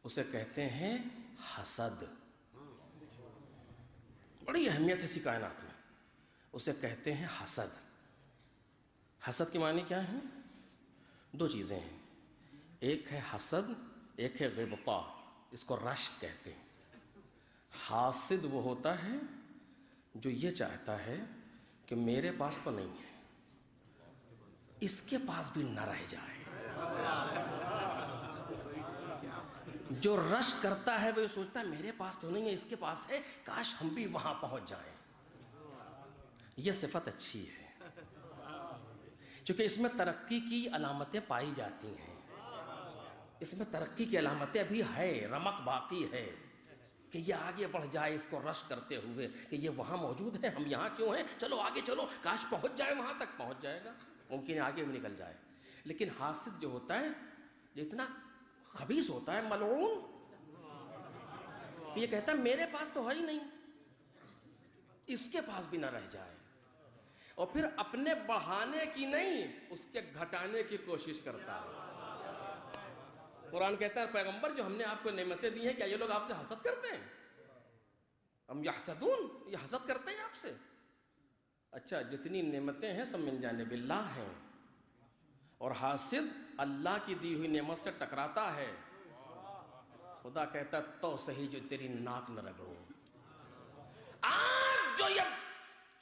اسے کہتے ہیں حسد. بڑی اہمیت ہے اسی کائنات میں. اسے کہتے ہیں حسد. حسد کے معنی کیا ہیں؟ 2 چیزیں ہیں. ایک ہے حسد، ایک ہے غبطہ. اس کو رشک کہتے ہیں. حاسد وہ ہوتا ہے جو یہ چاہتا ہے کہ میرے پاس تو نہیں ہے، اس کے پاس بھی نہ رہ جائے. جو رش کرتا ہے وہ یہ سوچتا ہے میرے پاس تو نہیں ہے، اس کے پاس ہے، کاش ہم بھی وہاں پہنچ جائیں. یہ صفت اچھی ہے چونکہ اس میں ترقی کی علامتیں پائی جاتی ہیں. اس میں ترقی کی علامتیں ابھی ہے، رمق باقی ہے کہ یہ آگے بڑھ جائے، اس کو رش کرتے ہوئے کہ یہ وہاں موجود ہے، ہم یہاں کیوں ہیں، چلو آگے چلو، کاش پہنچ جائے، وہاں تک پہنچ جائے گا، ممکن ہے آگے بھی نکل جائے. لیکن حاسد جو ہوتا ہے اتنا خبیث ہوتا ہے، ملعون، کہ یہ کہتا ہے میرے پاس تو ہے ہی نہیں، اس کے پاس بھی نہ رہ جائے، اور پھر اپنے بڑھانے کی نہیں اس کے گھٹانے کی کوشش کرتا ہے. قرآن کہتا ہے پیغمبر جو ہم نے آپ کو نعمتیں دی ہیں کیا یہ لوگ آپ سے حسد کرتے ہیں؟ ہم یحسدون، یہ حسد کرتے ہیں آپ سے. اچھا جتنی نعمتیں ہیں سب من جانب اللہ ہیں، اور حاسد اللہ کی دی ہوئی نعمت سے ٹکراتا ہے. خدا کہتا ہے تو صحیح جو تیری ناک نہ رگڑوں. آج جو یہ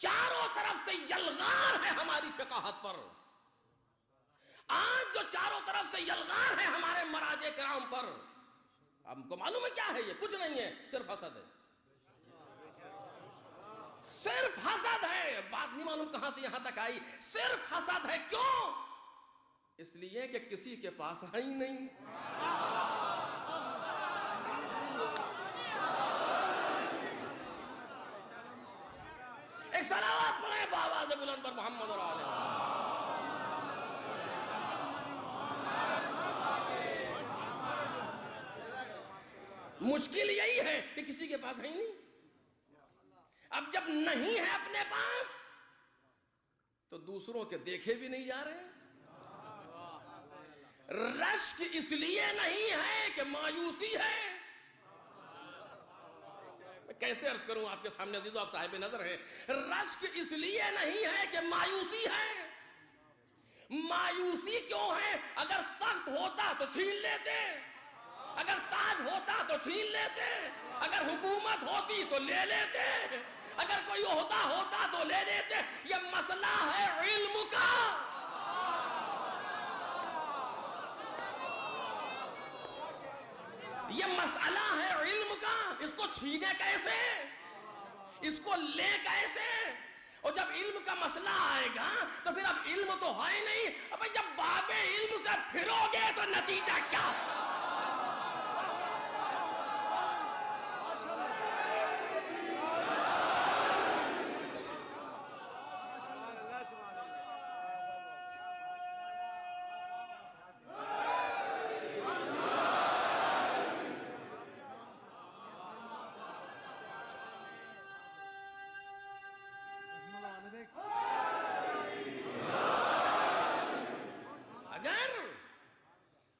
چاروں طرف سے یلغار ہے ہماری فقاہت پر، آج جو چاروں طرف سے یلغار ہے ہمارے مراجع کرام پر، ہم کو معلوم ہے کیا ہے، یہ کچھ نہیں ہے، صرف حسد ہے، صرف حسد ہے. بات نہیں معلوم کہاں سے یہاں تک آئی، صرف حسد ہے. کیوں؟ اس لیے کہ کسی کے پاس ہے ہی نہیں. ایک صلوات پڑھیں بآواز بلند پر محمد اور آلہ محمد. مشکل یہی ہے کہ کسی کے پاس ہے ہی نہیں. اب جب نہیں ہے اپنے پاس تو دوسروں کے دیکھے بھی نہیں جا رہے. رشک اس لیے نہیں ہے کہ مایوسی ہے. میں کیسے عرض کروں آپ کے سامنے عزیزو، آپ صاحب نظر ہیں. رشک اس لیے نہیں ہے کہ مایوسی ہے. مایوسی کیوں ہے؟ اگر تخت ہوتا تو چھین لیتے، اگر تاج ہوتا تو چھین لیتے، اگر حکومت ہوتی تو لے لیتے، اگر کوئی عہدہ ہوتا تو لے لیتے. یہ مسئلہ ہے علم کا. یہ مسئلہ ہے علم کا. اس کو چھینے کیسے، اس کو لے کیسے؟ اور جب علم کا مسئلہ آئے گا تو پھر اب علم تو ہے نہیں، اب جب باب علم سے پھرو گے تو نتیجہ کیا؟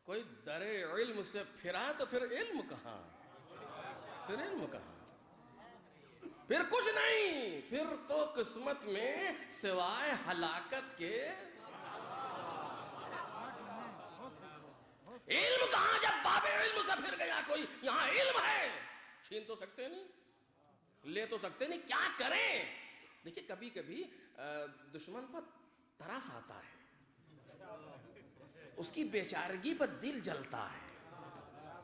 کوئی در علم سے پھرا تو پھر علم کہاں، پھر علم کہاں، پھر کچھ نہیں، پھر تو قسمت میں سوائے ہلاکت کے علم کہاں. جب باب علم سے پھر گیا کوئی، یہاں علم ہے، چھین تو سکتے نہیں، لے تو سکتے نہیں، کیا کریں؟ دیکھیں کبھی کبھی دشمن پر ترس آتا ہے، اس کی بیچارگی پر دل جلتا ہے،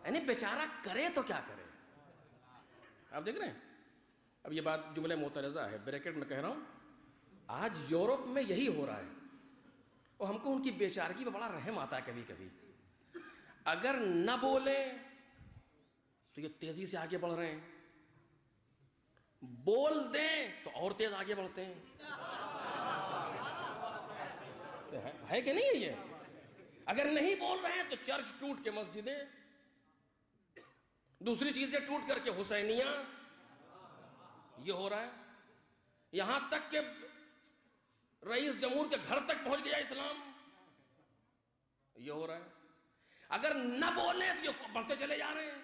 یعنی بیچارہ کرے تو کیا کرے. آپ دیکھ رہے ہیں اب یہ بات جملہ معترضہ ہے، بریکٹ میں کہہ رہا ہوں، آج یورپ میں یہی ہو رہا ہے، اور ہم کو ان کی بیچارگی پر بڑا رحم آتا ہے. کبھی کبھی اگر نہ بولے تو یہ تیزی سے آگے بڑھ رہے ہیں، بول دیں تو اور تیز آگے بڑھتے ہیں. ہے کہ نہیں ہے یہ؟ اگر نہیں بول رہے ہیں تو چرچ ٹوٹ کے مسجدیں، دوسری چیزیں ٹوٹ کر کے حسینیاں، یہ ہو رہا ہے. یہاں تک کہ رئیس جمہور کے گھر تک پہنچ گیا اسلام، یہ ہو رہا ہے. اگر نہ بولیں تو یہ بڑھتے چلے جا رہے ہیں،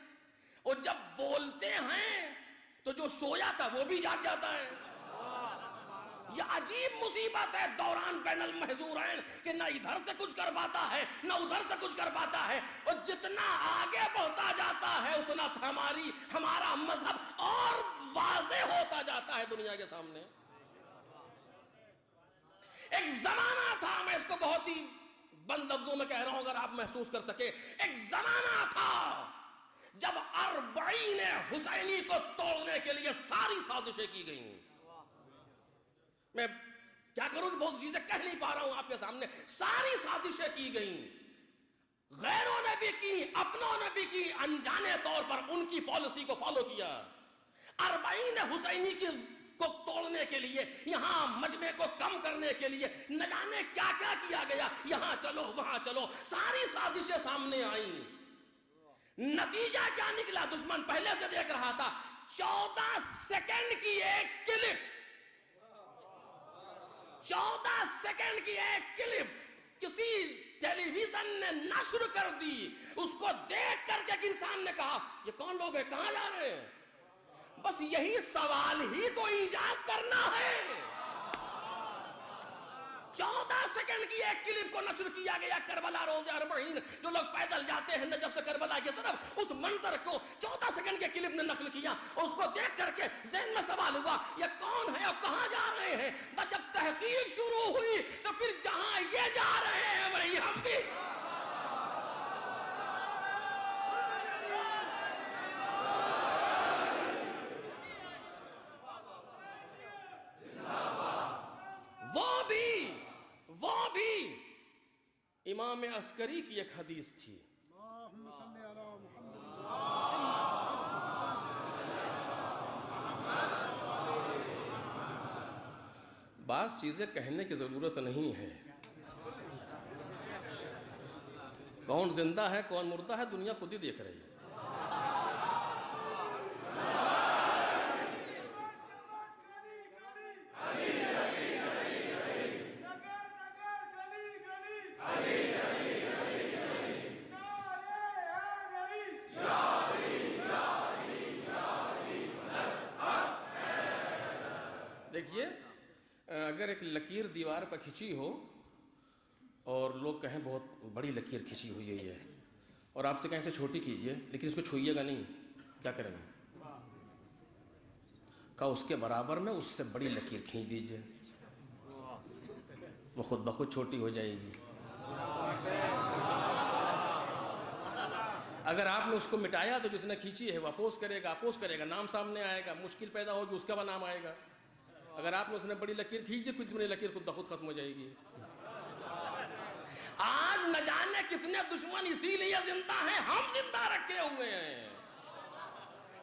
اور جب بولتے ہیں تو جو سویا تھا وہ بھی جاگ جاتا ہے. یہ عجیب مصیبت ہے دوران بین المحظورین کہ نہ ادھر سے کچھ کر پاتا ہے نہ ادھر سے کچھ کر پاتا ہے. اور جتنا آگے بڑھتا جاتا ہے اتنا ہمارا مذہب اور واضح ہوتا جاتا ہے دنیا کے سامنے. ایک زمانہ تھا، میں اس کو بہت ہی بند لفظوں میں کہہ رہا ہوں اگر آپ محسوس کر سکے، ایک زمانہ تھا جب 40 حسینی کو توڑنے کے لیے ساری سازشیں کی گئیں. میں کیا کروں کہ بہت چیزیں کہہ نہیں پا رہا ہوں آپ کے سامنے. ساری سازشیں کی گئیں، غیروں نے بھی کی، اپنوں نے بھی کی، انجانے طور پر ان کی پالیسی کو فالو کیا. 40 حسینی کو توڑنے کے لیے، یہاں مجمع کو کم کرنے کے لیے نہ جانے کیا کیا کیا گیا. یہاں چلو وہاں چلو، ساری سازشیں سامنے آئیں. نتیجہ کیا نکلا؟ دشمن پہلے سے دیکھ رہا تھا. 14 سیکنڈ کی ایک کلپ، 14 سیکنڈ کی ایک کلپ کسی ٹیلی ویژن نے نشر کر دی. اس کو دیکھ کر کے ایک انسان نے کہا یہ کون لوگ ہیں، کہاں جا رہے ہیں؟ بس یہی سوال ہی تو ایجاد کرنا ہے. 14 سیکنڈ کی ایک کلپ کو نشر کیا گیا. کربلا روز 40، جو لوگ پیدل جاتے ہیں نجف سے کربلا کی طرف، اس منظر کو 14 سیکنڈ کے کلپ نے نقل کیا. اس کو دیکھ کر کے ذہن میں سوال ہوا یہ کون ہے اور کہاں جا رہے ہیں؟ بس جب تحقیق شروع ہوئی تو پھر جہاں یہ جا رہے ہیں وہیں ہم بھی. وہ بھی امام عسکری کی ایک حدیث تھی. اللہم صلی علی محمد. بعض چیزیں کہنے کی ضرورت نہیں ہے. کون زندہ ہے کون مردہ ہے دنیا خود ہی دیکھ رہی ہے. دیکھیے، اگر ایک لکیر دیوار پر کھینچی ہو اور لوگ کہیں بہت بڑی لکیر کھینچی ہوئی ہے اور آپ سے کہیں سے چھوٹی کیجئے لیکن اس کو چھوئیے گا نہیں، کیا کریں گے؟ کہا اس کے برابر میں اس سے بڑی لکیر کھینچ دیجئے، وہ خود بخود چھوٹی ہو جائے گی. اگر آپ نے اس کو مٹایا تو جس نے کھینچی ہے وہ اپوز کرے گا، نام سامنے آئے گا، مشکل پیدا ہوگی، اس کا نام آئے گا. اگر آپ نے اس نے بڑی لکیر کھینچ دی، کچھ بڑی لکیر خود بخود ختم ہو جائے گی. آج نہ جانے کتنے دشمن اسی لیے زندہ ہیں، ہم زندہ رکھے ہوئے ہیں.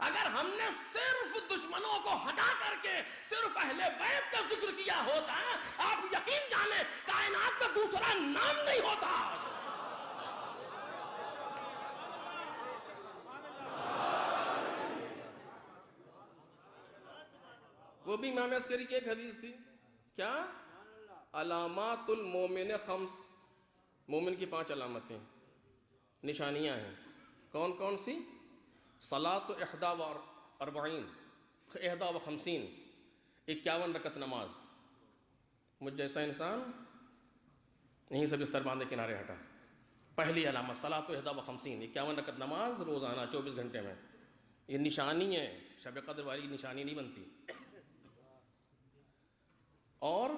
اگر ہم نے صرف دشمنوں کو ہٹا کر کے صرف اہل بیت کا ذکر کیا ہوتا، آپ یقین جانیں کائنات میں دوسرا نام نہیں ہوتا. وہ بھی امام عسکری کی ایک حدیث تھی. کیا؟ علامات المومن خمس، مومن کی 5 علامتیں، نشانیاں ہیں. کون کون سی؟ صلاۃ 41 51 51 رکعت نماز. مجھ جیسا انسان یہیں سے بستر باندھے کنارے ہٹا. پہلی علامت صلاۃ 51 51 رکعت نماز روزانہ 24 گھنٹے میں. یہ نشانی ہے، شب قدر والی نشانی نہیں بنتی. اور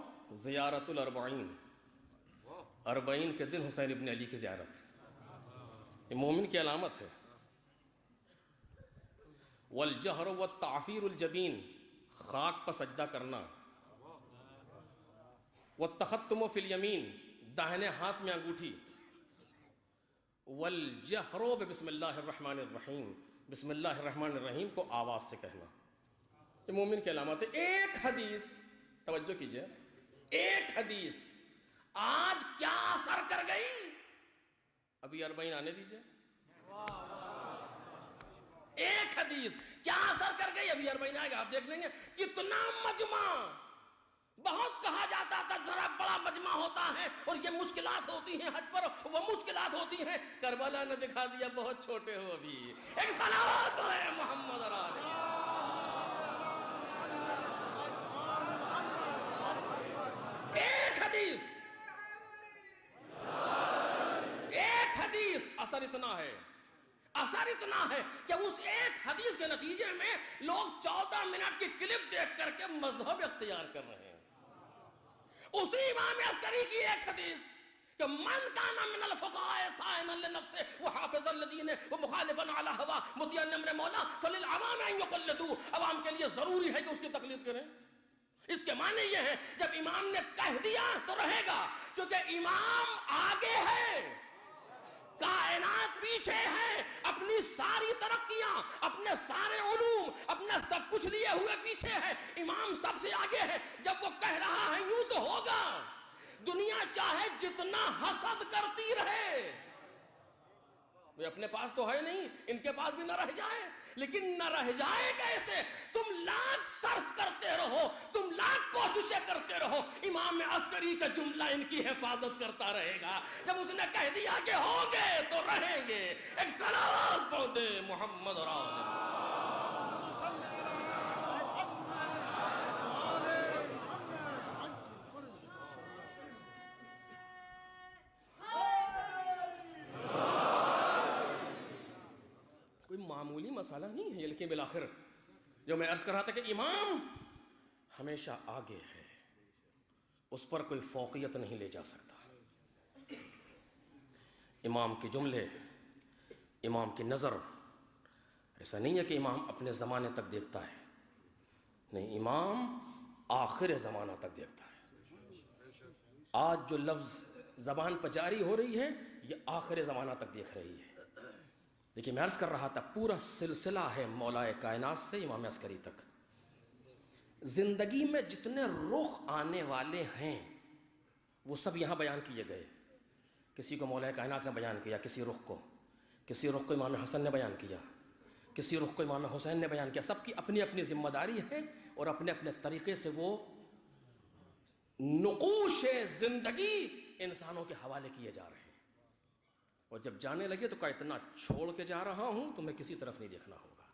زیارت 40 کے دن حسین ابن علی کی زیارت، یہ مومن کی علامت ہے. والجہر والتعفیر الجبین، خاک پر سجدہ کرنا. والتختم فی الیمین، داہنے ہاتھ میں انگوٹھی. والجہر بسم اللہ الرحمن الرحیم، بسم اللہ الرحمن الرحیم کو آواز سے کہنا. یہ مومن کی علامت ہے. ایک حدیث توجہ کیجئے، ایک حدیث آج کیا اثر کر گئی؟ ابھی 40 آنے دیجئے. ایک حدیث کیا اثر کر گئی؟ ابھی 40 آئے گا، آپ دیکھ لیں گے کتنا مجمع. بہت کہا جاتا تھا ذرا بڑا مجمع ہوتا ہے اور یہ مشکلات ہوتی ہیں حج پر، وہ مشکلات ہوتی ہیں. کربلا نے دکھا دیا بہت چھوٹے ہو. ابھی ایک صلوات پڑھیں محمد علیہ. ایک حدیث اثر اتنا ہے کہ اس ایک حدیث کے نتیجے میں لوگ 14 منٹ کی کلپ دیکھ کر کے مذہب اختیار کر رہے ہیں. اسی امام عسکری کی ایک حدیث کہ من کان من الفقهاء صائنا لنفسه وحافظا لدینه ومخالفا على هواه مطیعا لامر مولا فللعوام ان يقلدوا، عوام کے لیے ضروری ہے کہ اس کی تقلید کریں۔ اس کے معنی یہ ہے جب امام نے کہہ دیا تو رہے گا، چونکہ امام آگے ہے، کائنات پیچھے ہے، اپنی ساری ترقیاں، اپنے سارے علوم، اپنا سب کچھ لیے ہوئے پیچھے ہے، امام سب سے آگے ہے۔ جب وہ کہہ رہا ہے یوں تو ہوگا، دنیا چاہے جتنا حسد کرتی رہے، وہ اپنے پاس تو ہے نہیں، ان کے پاس بھی نہ رہ جائے، لیکن نہ رہ جائے کیسے؟ تم لاکھ صرف کرتے رہو، تم لاکھ کوششیں کرتے رہو، امام عسکری کا جملہ ان کی حفاظت کرتا رہے گا۔ جب اس نے کہہ دیا کہ ہوں گے تو رہیں گے، ایک صلوات پڑھ دے محمد کوئی معمولی مسئلہ نہیں ہے، لیکن بالآخر جو میں عرض کر رہا تھا کہ امام ہمیشہ آگے ہے، اس پر کوئی فوقیت نہیں لے جا سکتا۔ امام کے جملے، امام کی نظر، ایسا نہیں ہے کہ امام اپنے زمانے تک دیکھتا ہے، نہیں، امام آخر زمانہ تک دیکھتا ہے۔ آج جو لفظ زبان پر جاری ہو رہی ہے یہ آخر زمانہ تک دیکھ رہی ہے۔ دیکھیں میں عرض کر رہا تھا پورا سلسلہ ہے مولا کائنات سے امام عسکری تک۔ زندگی میں جتنے رخ آنے والے ہیں وہ سب یہاں بیان کیے گئے۔ کسی کو مولا کائنات نے بیان کیا، کسی رخ کو امام حسن نے بیان کیا، کسی رخ کو امام حسین نے بیان کیا۔ سب کی اپنی اپنی ذمہ داری ہے اور اپنے اپنے طریقے سے وہ نقوش زندگی انسانوں کے حوالے کیے جا رہے ہیں۔ اور جب جانے لگے تو کہا اتنا چھوڑ کے جا رہا ہوں تمہیں کسی طرف نہیں دیکھنا ہوگا،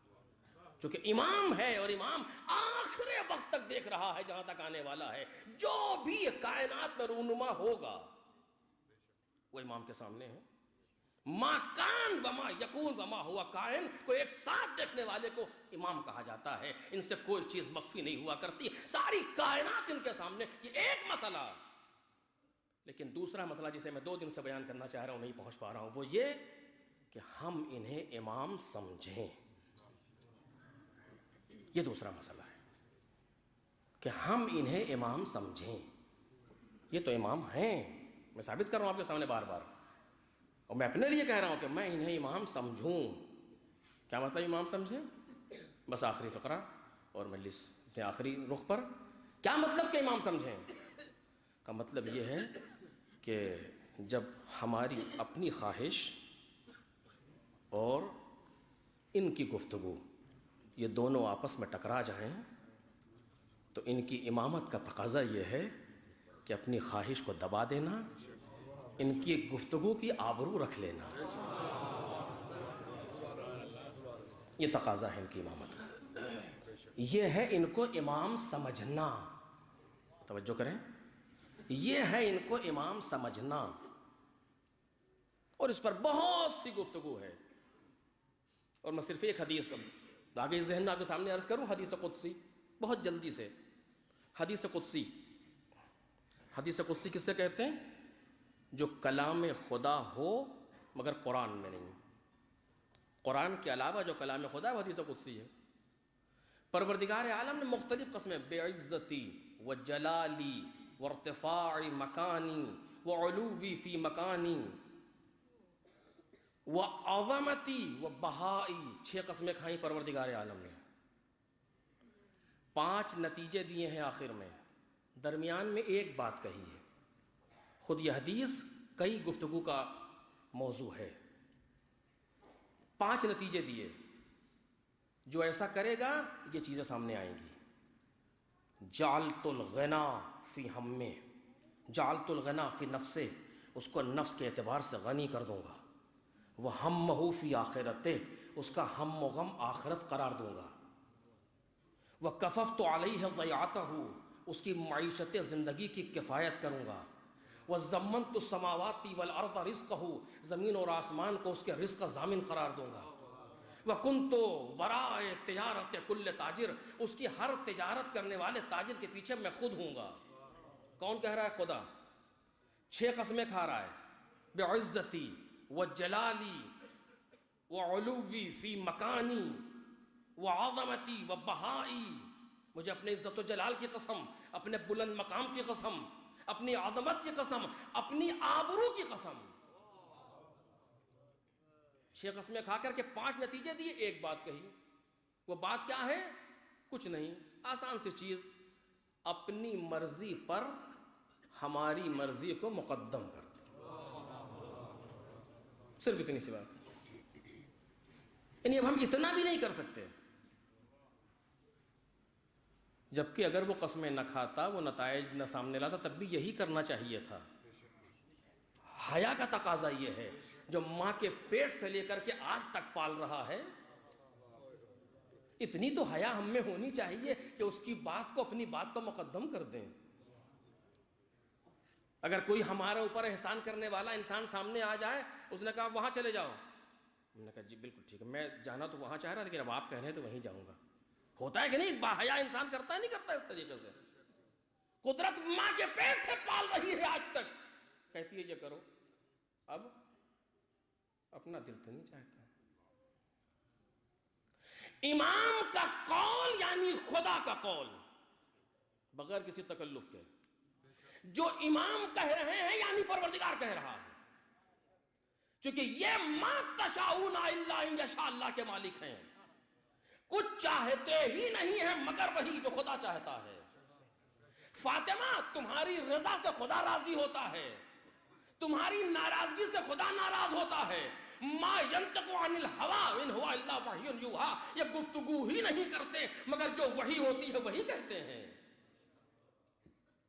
کیونکہ امام ہے اور امام آخر وقت تک دیکھ رہا ہے، جہاں تک آنے والا ہے۔ جو بھی کائنات میں رونما ہوگا وہ امام کے سامنے ہے۔ ما کان وما یکون وما ہوا کائن کو ایک ساتھ دیکھنے والے کو امام کہا جاتا ہے۔ ان سے کوئی چیز مخفی نہیں ہوا کرتی، ساری کائنات ان کے سامنے۔ یہ ایک مسئلہ، لیکن دوسرا مسئلہ جسے میں 2 دن سے بیان کرنا چاہ رہا ہوں، نہیں پہنچ پا رہا ہوں، وہ یہ کہ ہم انہیں امام سمجھیں۔ یہ دوسرا مسئلہ ہے کہ ہم انہیں امام سمجھیں۔ یہ تو امام ہیں، میں ثابت کر رہا ہوں آپ کے سامنے بار بار، اور میں اپنے لیے کہہ رہا ہوں کہ میں انہیں امام سمجھوں۔ کیا مطلب امام سمجھیں؟ بس آخری فقرہ اور مجلس کے آخری رخ پر کیا مطلب کہ امام سمجھیں کا مطلب یہ ہے کہ جب ہماری اپنی خواہش اور ان کی گفتگو یہ دونوں آپس میں ٹکرا جائیں تو ان کی امامت کا تقاضا یہ ہے کہ اپنی خواہش کو دبا دینا، ان کی گفتگو کی آبرو رکھ لینا۔ یہ تقاضا ہے ان کی امامت کا، یہ ہے ان کو امام سمجھنا۔ توجہ کریں، یہ ہے ان کو امام سمجھنا، اور اس پر بہت سی گفتگو ہے۔ اور میں صرف ایک حدیث آگے ذہن میں آپ کے سامنے عرض کروں، حدیث قدسی، بہت جلدی سے۔ حدیث قدسی کس سے کہتے ہیں؟ جو کلام خدا ہو مگر قرآن میں نہیں، قرآن کے علاوہ جو کلام خدا ہے وہ حدیث قدسی ہے۔ پروردگار عالم نے مختلف قسمیں، بعزتی و جلالی و ارتفاع مکانی و علوی فی مکانی و عظمتی و بہائی، 6 قسمیں کھائیں پروردگار عالم نے، 5 نتیجے دیے ہیں آخر میں، درمیان میں ایک بات کہی ہے۔ خود یہ حدیث کئی گفتگو کا موضوع ہے۔ 5 نتیجے دیے، جو ایسا کرے گا یہ چیزیں سامنے آئیں گی۔ جعلت الغنا فی ہمے، جعلت الغنا فی نفسے، اس کو نفس کے اعتبار سے غنی کر دوں گا۔ وہ ہمہ فی آخرتے، اس کا ہم و غم آخرت قرار دوں گا۔ وہ کففت علیہ ضیعتہ، اس کی معیشت زندگی کی کفایت کروں گا۔ وہ ضمنت السماوات والارض رزقہ، زمین اور آسمان کو اس کے رزق کا ضامن قرار دوں گا۔ وَكُنْتُ وَرَاءَ تِجَارَةِ كُلِّ تاجر، اس کی ہر تجارت کرنے والے تاجر کے پیچھے میں خود ہوں گا۔ کون کہہ رہا ہے؟ خدا 6 قسمیں کھا رہا ہے، بعزتی وجلالی وعلوی فی مکانی وعظمتی وبہائی، مجھے اپنے عزت و جلال کی قسم، اپنے بلند مقام کی قسم، اپنی عظمت کی قسم، اپنی آبرو کی قسم. 6 قسمیں کھا کر کے 5 نتیجے دیے، ایک بات کہی. وہ بات کیا ہے؟ کچھ نہیں، آسان سی چیز، اپنی مرضی پر ہماری مرضی کو مقدم کر دو. صرف اتنی سی بات. یعنی اب ہم اتنا بھی نہیں کر سکتے. جبکہ اگر وہ قسمیں نہ کھاتا، وہ نتائج نہ سامنے لاتا، تب بھی یہی کرنا چاہیے تھا. حیا کا تقاضا یہ ہے، جو ماں کے پیٹ سے لے کر کے آج تک پال رہا ہے، اتنی تو حیا ہم میں ہونی چاہیے کہ اس کی بات کو اپنی بات پر مقدم کر دیں. اگر کوئی ہمارے اوپر احسان کرنے والا انسان سامنے آ جائے، اس نے کہا وہاں چلے جاؤ، ہم نے کہا جی بالکل ٹھیک ہے، میں جانا تو وہاں چاہ رہا، لیکن اب آپ کہہ رہے ہیں تو وہیں جاؤں گا. ہوتا ہے کہ نہیں؟ باحیا انسان کرتا ہے نہیں کرتا اس طریقے سے؟ قدرت ماں کے پیٹ سے پال رہی ہے آج تک، کہتی ہے یہ کرو، اب اپنا دل تو نہیں چاہتا. امام کا قول یعنی خدا کا قول، بغیر کسی تکلف کے. جو امام کہہ رہے ہیں یعنی پروردگار کہہ رہا ہے، چونکہ یہ ما تشاؤون الا ان یشاء اللہ کے مالک ہیں. کچھ چاہتے ہی نہیں ہیں مگر وہی جو خدا چاہتا ہے. فاطمہ، تمہاری رضا سے خدا راضی ہوتا ہے، تمہاری ناراضگی سے خدا ناراض ہوتا ہے. ما ینطق عن الہوی ان هو الا وحی یوحی، یہ گفتگو ہی نہیں کرتے مگر جو وحی ہوتی ہے وہی کہتے ہیں.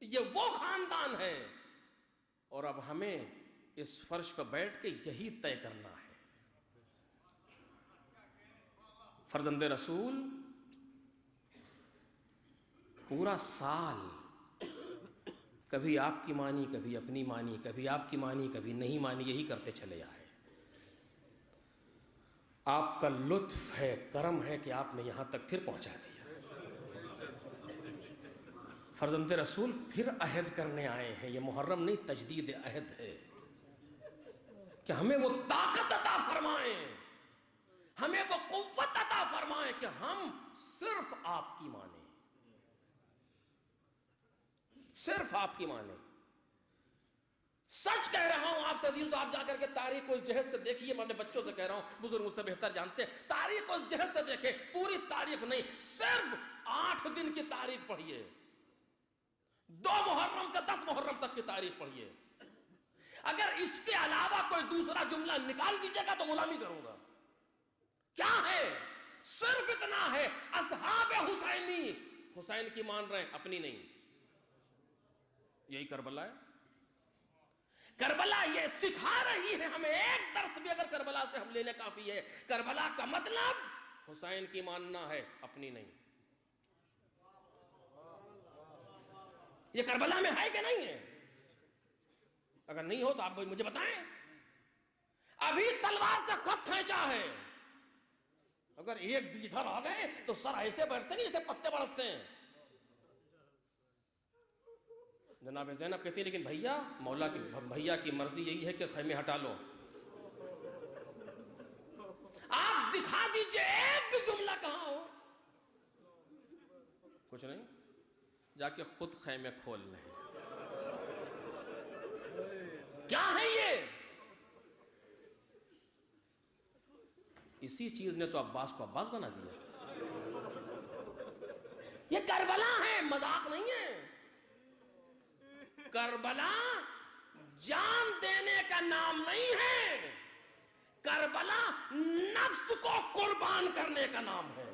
یہ وہ خاندان ہے، اور اب ہمیں اس فرش پر بیٹھ کے یہی طے کرنا ہے. فرزند رسول پورا سال کبھی آپ کی مانی، کبھی اپنی مانی، کبھی آپ کی مانی، کبھی نہیں مانی، یہی کرتے چلے آئے. آپ کا لطف ہے، کرم ہے کہ آپ نے یہاں تک پھر پہنچا دیا. فرزند رسول پھر عہد کرنے آئے ہیں. یہ محرم نہیں، تجدید عہد ہے کہ ہمیں وہ طاقت عطا فرمائیں، ہمیں وہ قوت عطا فرمائیں کہ ہم صرف آپ کی مانیں، صرف آپ کی مانیں. سچ کہہ رہا ہوں آپ سے عزیز، آپ جا کر کے تاریخ کو اس جہت سے دیکھیے. میں اپنے بچوں سے کہہ رہا ہوں، بزرگ مجھ سے بہتر جانتے ہیں، تاریخ کو اس جہت سے دیکھیں. پوری تاریخ نہیں، صرف 8 دن کی تاریخ پڑھیے، 2 محرم سے 10 محرم تک کی تاریخ پڑھیے. اگر اس کے علاوہ کوئی دوسرا جملہ نکال دیجیے گا تو غلامی کروں گا. کیا ہے؟ صرف اتنا ہے، اصحاب حسینی، حسین کی مان رہے ہیں، اپنی نہیں. یہی کربلا ہے. کربلا یہ سکھا رہی ہے ہمیں. ایک درس بھی اگر کربلا سے ہم لینے کافی ہے. کربلا کا مطلب حسین کی ماننا ہے، اپنی نہیں. یہ کربلا میں ہے کہ نہیں ہے؟ اگر نہیں ہو تو آپ مجھے بتائیں. ابھی تلوار سے خط کھینچا ہے، اگر ایک ادھر آ گئے تو سر ایسے برسیں گے جیسے پتے برستے ہیں. جناب زینب کہتی ہے لیکن بھیا، مولا کی بھیا کی مرضی یہی ہے کہ خیمے ہٹا لو. آپ دکھا دیجئے ایک بھی جملہ کہاں ہو. کچھ نہیں، جا کے خود خیمے کھول لیں. کیا ہے یہ؟ اسی چیز نے تو عباس کو عباس بنا دیا. یہ کربلا ہے، مذاق نہیں ہے. کربلا جان دینے کا نام نہیں ہے، کربلا نفس کو قربان کرنے کا نام ہے.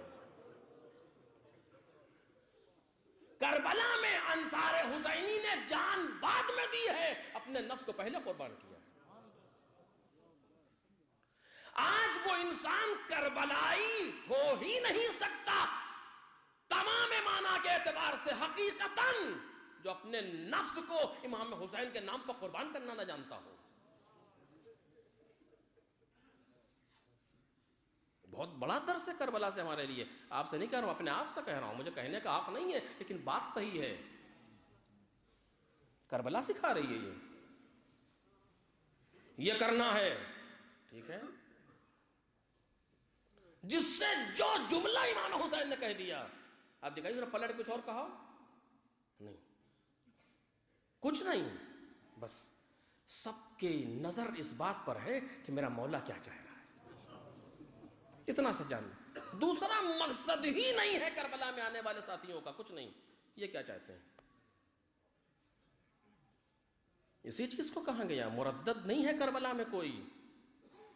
کربلا میں انصار حسینی نے جان بعد میں دی ہے، اپنے نفس کو پہلے قربان کیا. آج وہ انسان کربلائی ہو ہی نہیں سکتا تمام معنی کے اعتبار سے حقیقتاً جو اپنے نفس کو امام حسین کے نام پر قربان کرنا نہ جانتا ہو. بہت بڑا درس ہے کربلا سے ہمارے لیے. آپ سے نہیں کہہ رہا ہوں، اپنے آپ سے کہہ رہا ہوں. مجھے کہنے کا حق نہیں ہے، لیکن بات صحیح ہے. کربلا سکھا رہی ہے یہ. یہ کرنا ہے، ٹھیک ہے، جس سے جو جملہ امام حسین نے کہہ دیا، آپ دکھائیے ذرا پلٹ کچھ اور کہا نہیں، کچھ نہیں، بس سب کی نظر اس بات پر ہے کہ میرا مولا کیا چاہ رہا ہے، اتنا سا جاننا، دوسرا مقصد ہی نہیں ہے کربلا میں آنے والے ساتھیوں کا، کچھ نہیں، یہ کیا چاہتے ہیں، اسی چیز کو کہا گیا مردد نہیں ہے کربلا میں کوئی،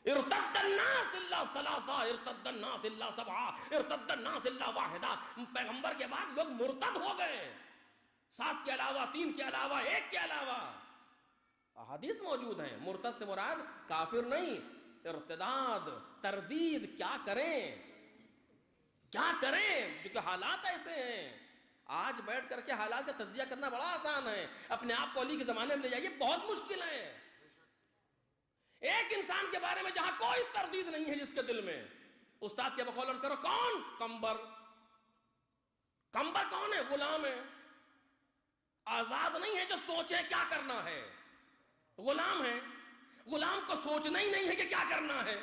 ارتد الناس الا ثلاثہ، ارتد الناس الا سبعہ، ارتد الناس الا واحدہ، پیغمبر کے بعد لوگ مرتد ہو گئے، 7 کے علاوہ، 3 کے علاوہ، 1 کے علاوہ، احادیث موجود ہیں، مرتد سے مراد کافر نہیں، ارتداد، تردید، کیا کریں کیا کریں، کیونکہ حالات ایسے ہیں، آج بیٹھ کر کے حالات کا تجزیہ کرنا بڑا آسان ہے، اپنے آپ کو علی کے زمانے میں لے جائیے بہت مشکل ہے، ایک انسان کے بارے میں جہاں کوئی تردید نہیں ہے جس کے دل میں، استاد کے بقول عرض کرو کون؟ قمبر کون ہے؟ غلام ہے، آزاد نہیں ہے جو سوچے کیا کرنا ہے، غلام ہے، غلام کو سوچنا ہی نہیں ہے کہ کیا کرنا ہے،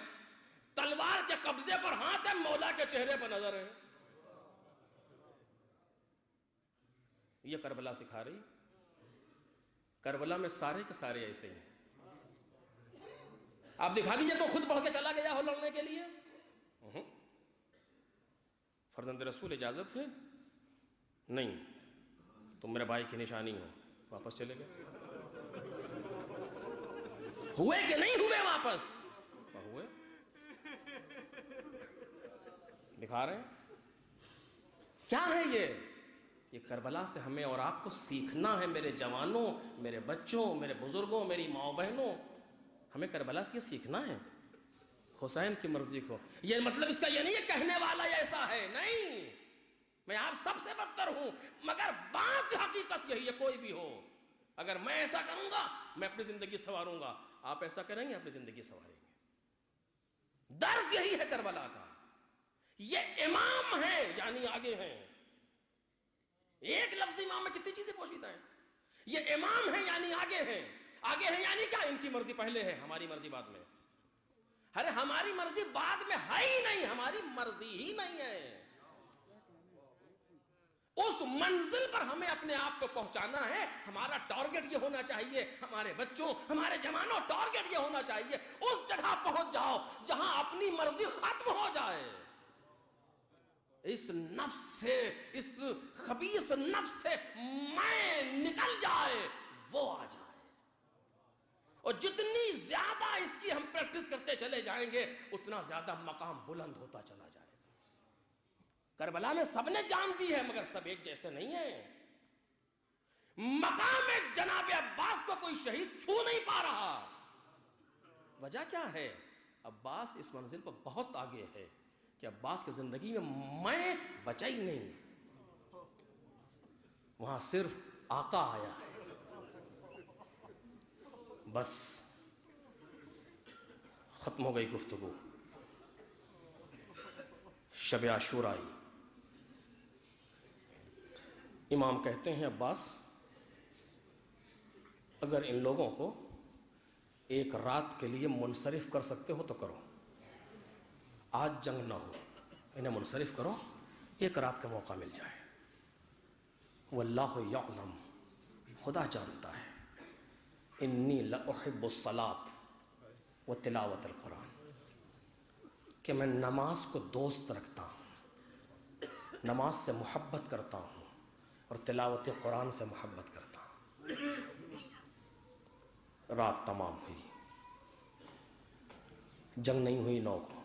تلوار کے قبضے پر ہاتھ ہے، مولا کے چہرے پر نظر ہے، یہ کربلا سکھا رہی، کربلا میں سارے کے سارے ایسے ہیں، آپ دکھا دیجئے تو خود پڑھ کے چلا گیا ہو لڑنے کے لیے، فرزند رسول اجازت ہے نہیں، تم میرے بھائی کی نشانی ہو، واپس چلے گئے، ہوئے کہ نہیں ہوئے واپس؟ ہوئے، دکھا رہے ہیں کیا ہے یہ کربلا سے ہمیں اور آپ کو سیکھنا ہے، میرے جوانوں، میرے بچوں، میرے بزرگوں، میری ماں بہنوں، ہمیں کربلا سے یہ سیکھنا ہے، حسین کی مرضی کو، یہ مطلب اس کا یہ نہیں ہے کہنے والا ایسا ہے، نہیں، میں آپ سب سے بدتر ہوں، مگر بات حقیقت یہی ہے، کوئی بھی ہو، اگر میں ایسا کروں گا میں اپنی زندگی سنواروں گا، آپ ایسا کریں گے اپنی زندگی سنواریں گے، درس یہی ہے کربلا کا، یہ امام ہے یعنی آگے ہیں، ایک لفظ امام میں کتنی چیزیں پوشیدہ ہیں، یہ امام ہے یعنی آگے ہیں، آگے ہیں یعنی کیا؟ ان کی مرضی پہلے ہے، ہماری مرضی بعد میں، ارے ہماری مرضی بعد میں ہے ہی نہیں، ہماری مرضی ہی نہیں ہے، اس منزل پر ہمیں اپنے آپ کو پہنچانا ہے، ہمارا ٹارگٹ یہ ہونا چاہیے، ہمارے بچوں، ہمارے جوانوں، ٹارگٹ یہ ہونا چاہیے، اس جگہ پہنچ جاؤ جہاں اپنی مرضی ختم ہو جائے، اس نفس سے، اس خبیث نفس سے میں نکل جائے، وہ آ جائے، اور جتنی زیادہ اس کی ہم پریکٹس کرتے چلے جائیں گے اتنا زیادہ مقام بلند ہوتا چلا جائے گا، کربلا میں سب نے جان دی ہے مگر سب ایک جیسے نہیں ہیں، مقام جناب عباس کو کوئی شہید چھو نہیں پا رہا، وجہ کیا ہے؟ عباس اس منزل پر بہت آگے ہے کہ عباس کی زندگی میں بچا ہی نہیں، وہاں صرف آقا آیا ہے، بس ختم ہو گئی گفتگو، شب عاشور آئی، امام کہتے ہیں عباس اگر ان لوگوں کو ایک رات کے لیے منصرف کر سکتے ہو تو کرو، آج جنگ نہ ہو، انہیں منصرف کرو، ایک رات کا موقع مل جائے، واللہ یعلم، خدا جانتا ہے، انی لأحب الصلاۃ وتلاوت القرآن، کہ میں نماز کو دوست رکھتا ہوں، نماز سے محبت کرتا ہوں اور تلاوت قرآن سے محبت کرتا ہوں، رات تمام ہوئی، جنگ نہیں ہوئی 9 کو،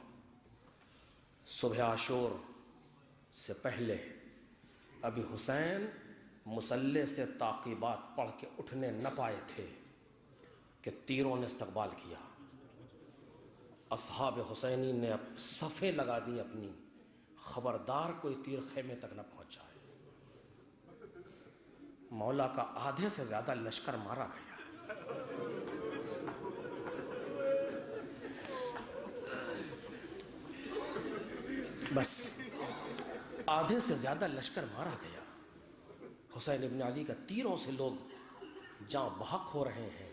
صبح عاشور سے پہلے ابھی حسین مصلے سے تعقیبات پڑھ کے اٹھنے نہ پائے تھے کہ تیروں نے استقبال کیا، اصحاب حسینی نے صفیں لگا دی اپنی، خبردار کوئی تیر خیمے تک نہ پہنچ جائے، مولا کا آدھے سے زیادہ لشکر مارا گیا، بس آدھے سے زیادہ لشکر مارا گیا، حسین ابن علی کا تیروں سے لوگ جاں بحق ہو رہے ہیں،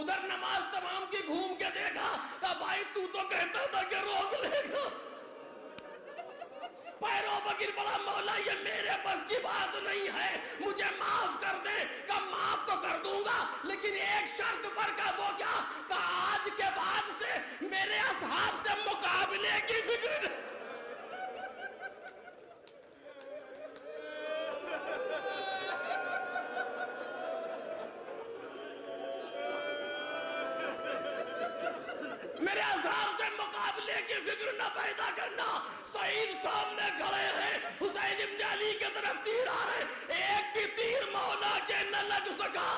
ادھر نماز تمام کی گھوم کے دیکھا، کہا بھائی تو کہتا تھا کہ روک لے گا، پیروں بگر بڑا مولا یہ میرے بس کی بات نہیں ہے، مجھے معاف کر دے۔ کہ معاف تو کر دوں گا لیکن ایک شرط پر، کہ وہ کیا؟ کہ آج کے بعد سے میرے اصحاب سے مقابلے کی فکر نہیں۔ میرے اصحاب سے مقابلے کی فکر نہ پیدا کرنا۔ سعید سامنے کھڑے ہیں، حسین ابن علی کے طرف تیر آ رہے، ایک بھی تیر مولا کے نہ لگ سکا،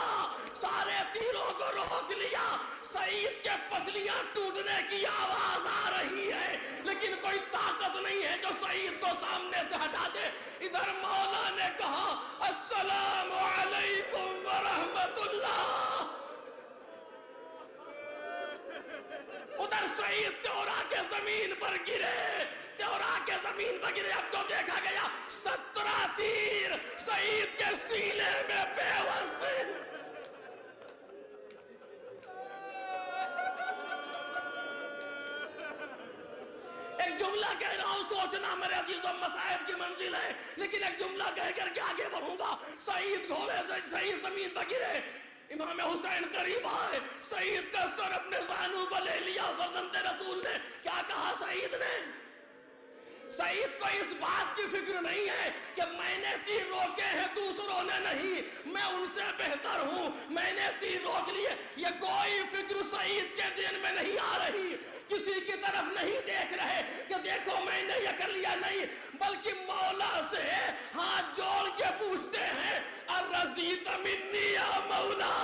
سارے تیروں کو روک لیا۔ سعید کے پسلیاں ٹوٹنے کی آواز آ رہی ہے لیکن کوئی طاقت نہیں ہے جو سعید کو سامنے سے ہٹا دے۔ ادھر مولا نے کہا السلام علیکم ورحمت اللہ، ادھر سعید تورا کے زمین پر گرے، تورا کے زمین پر گرے۔ اب تو دیکھا گیا 17 تیر سعید کے سینے میں بے وس تھے۔ ایک جملہ کہہ رہا ہوں، سوچنا میرے عزیزوں مصائب کی منزل ہے، لیکن ایک جملہ کہہ کر کے آگے بڑھوں گا۔ سعید گھوڑے سے سعید زمین پر گرے، امام حسین قریب آئے، سعید کا سر اپنے زانوں پر لے لیا۔ فرزند رسول نے کیا کہا سعید نے؟ سعید کو اس بات کی فکر نہیں ہے کہ میں نے تیر روکے ہیں دوسروں نے نہیں، میں ان سے بہتر ہوں، میں نے تیر روک لیے، یہ کوئی فکر سعید کے دل میں نہیں آ رہی۔ کسی کی طرف نہیں دیکھ رہے کہ دیکھو میں نے یہ کر لیا، نہیں، بلکہ مولا سے ہاتھ جوڑ کے پوچھتے ہیں الرضیت منی یا مولا،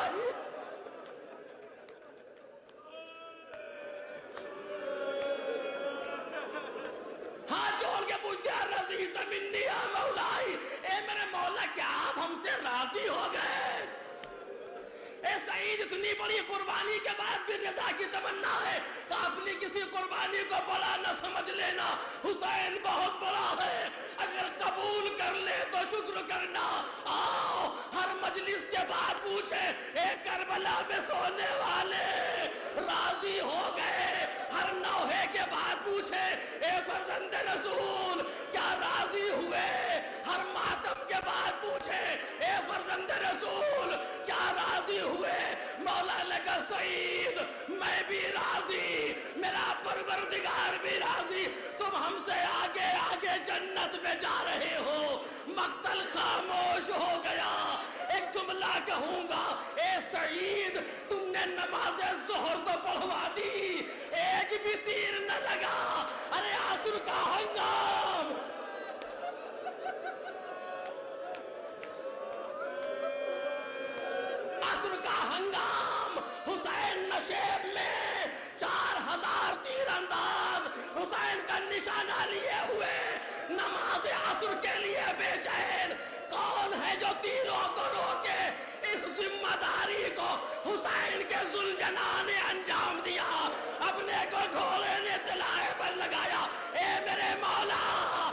ہاتھ جوڑ کے پوچھتے ہیں الرضیت منی یا مولا، اے میرے مولا کیا آپ ہم سے راضی ہو گئے؟ اے سعید اتنی بڑی قربانی کے بعد بھی رضا کی تمنا ہے تو اپنی کسی قربانی کو بڑا نہ سمجھ لینا، حسین بہت بڑا ہے، اگر قبول کر لے تو شکر کرنا۔ آؤ ہر مجلس کے بعد پوچھے اے کربلا میں سونے والے راضی ہو گئے، ہر نوحے کے بعد پوچھے اے فرزند رسول کیا راضی ہوئے، ہر ماتم کے بعد پوچھے اے فرزند رسول کیا راضی ہوئے۔ مولا نے کہا سعید میں بھی راضی، میرا پروردگار بھی راضی، تم ہم سے آگے آگے جنت میں جا رہے ہو۔ مقتل خاموش ہو گیا۔ ایک جملہ کہوں گا، اے سعید تم نے نماز ظہر تو پڑھوا دی، ایک بھی تیر نہ لگا، ارے عصر کا ہنگام، عصر کا ہنگام، حسین نشیب میں 4000 تیر انداز حسین کا نشانہ لیے ہوئے نماز عصر کے لیے بے چین۔ کون ہے جو تیروں کو روکے؟ اس ذمہ داری کو حسین کے ذوالجلال نے انجام دیا، اپنے کو گھوڑے نے دلائے پر لگایا۔ اے میرے مولا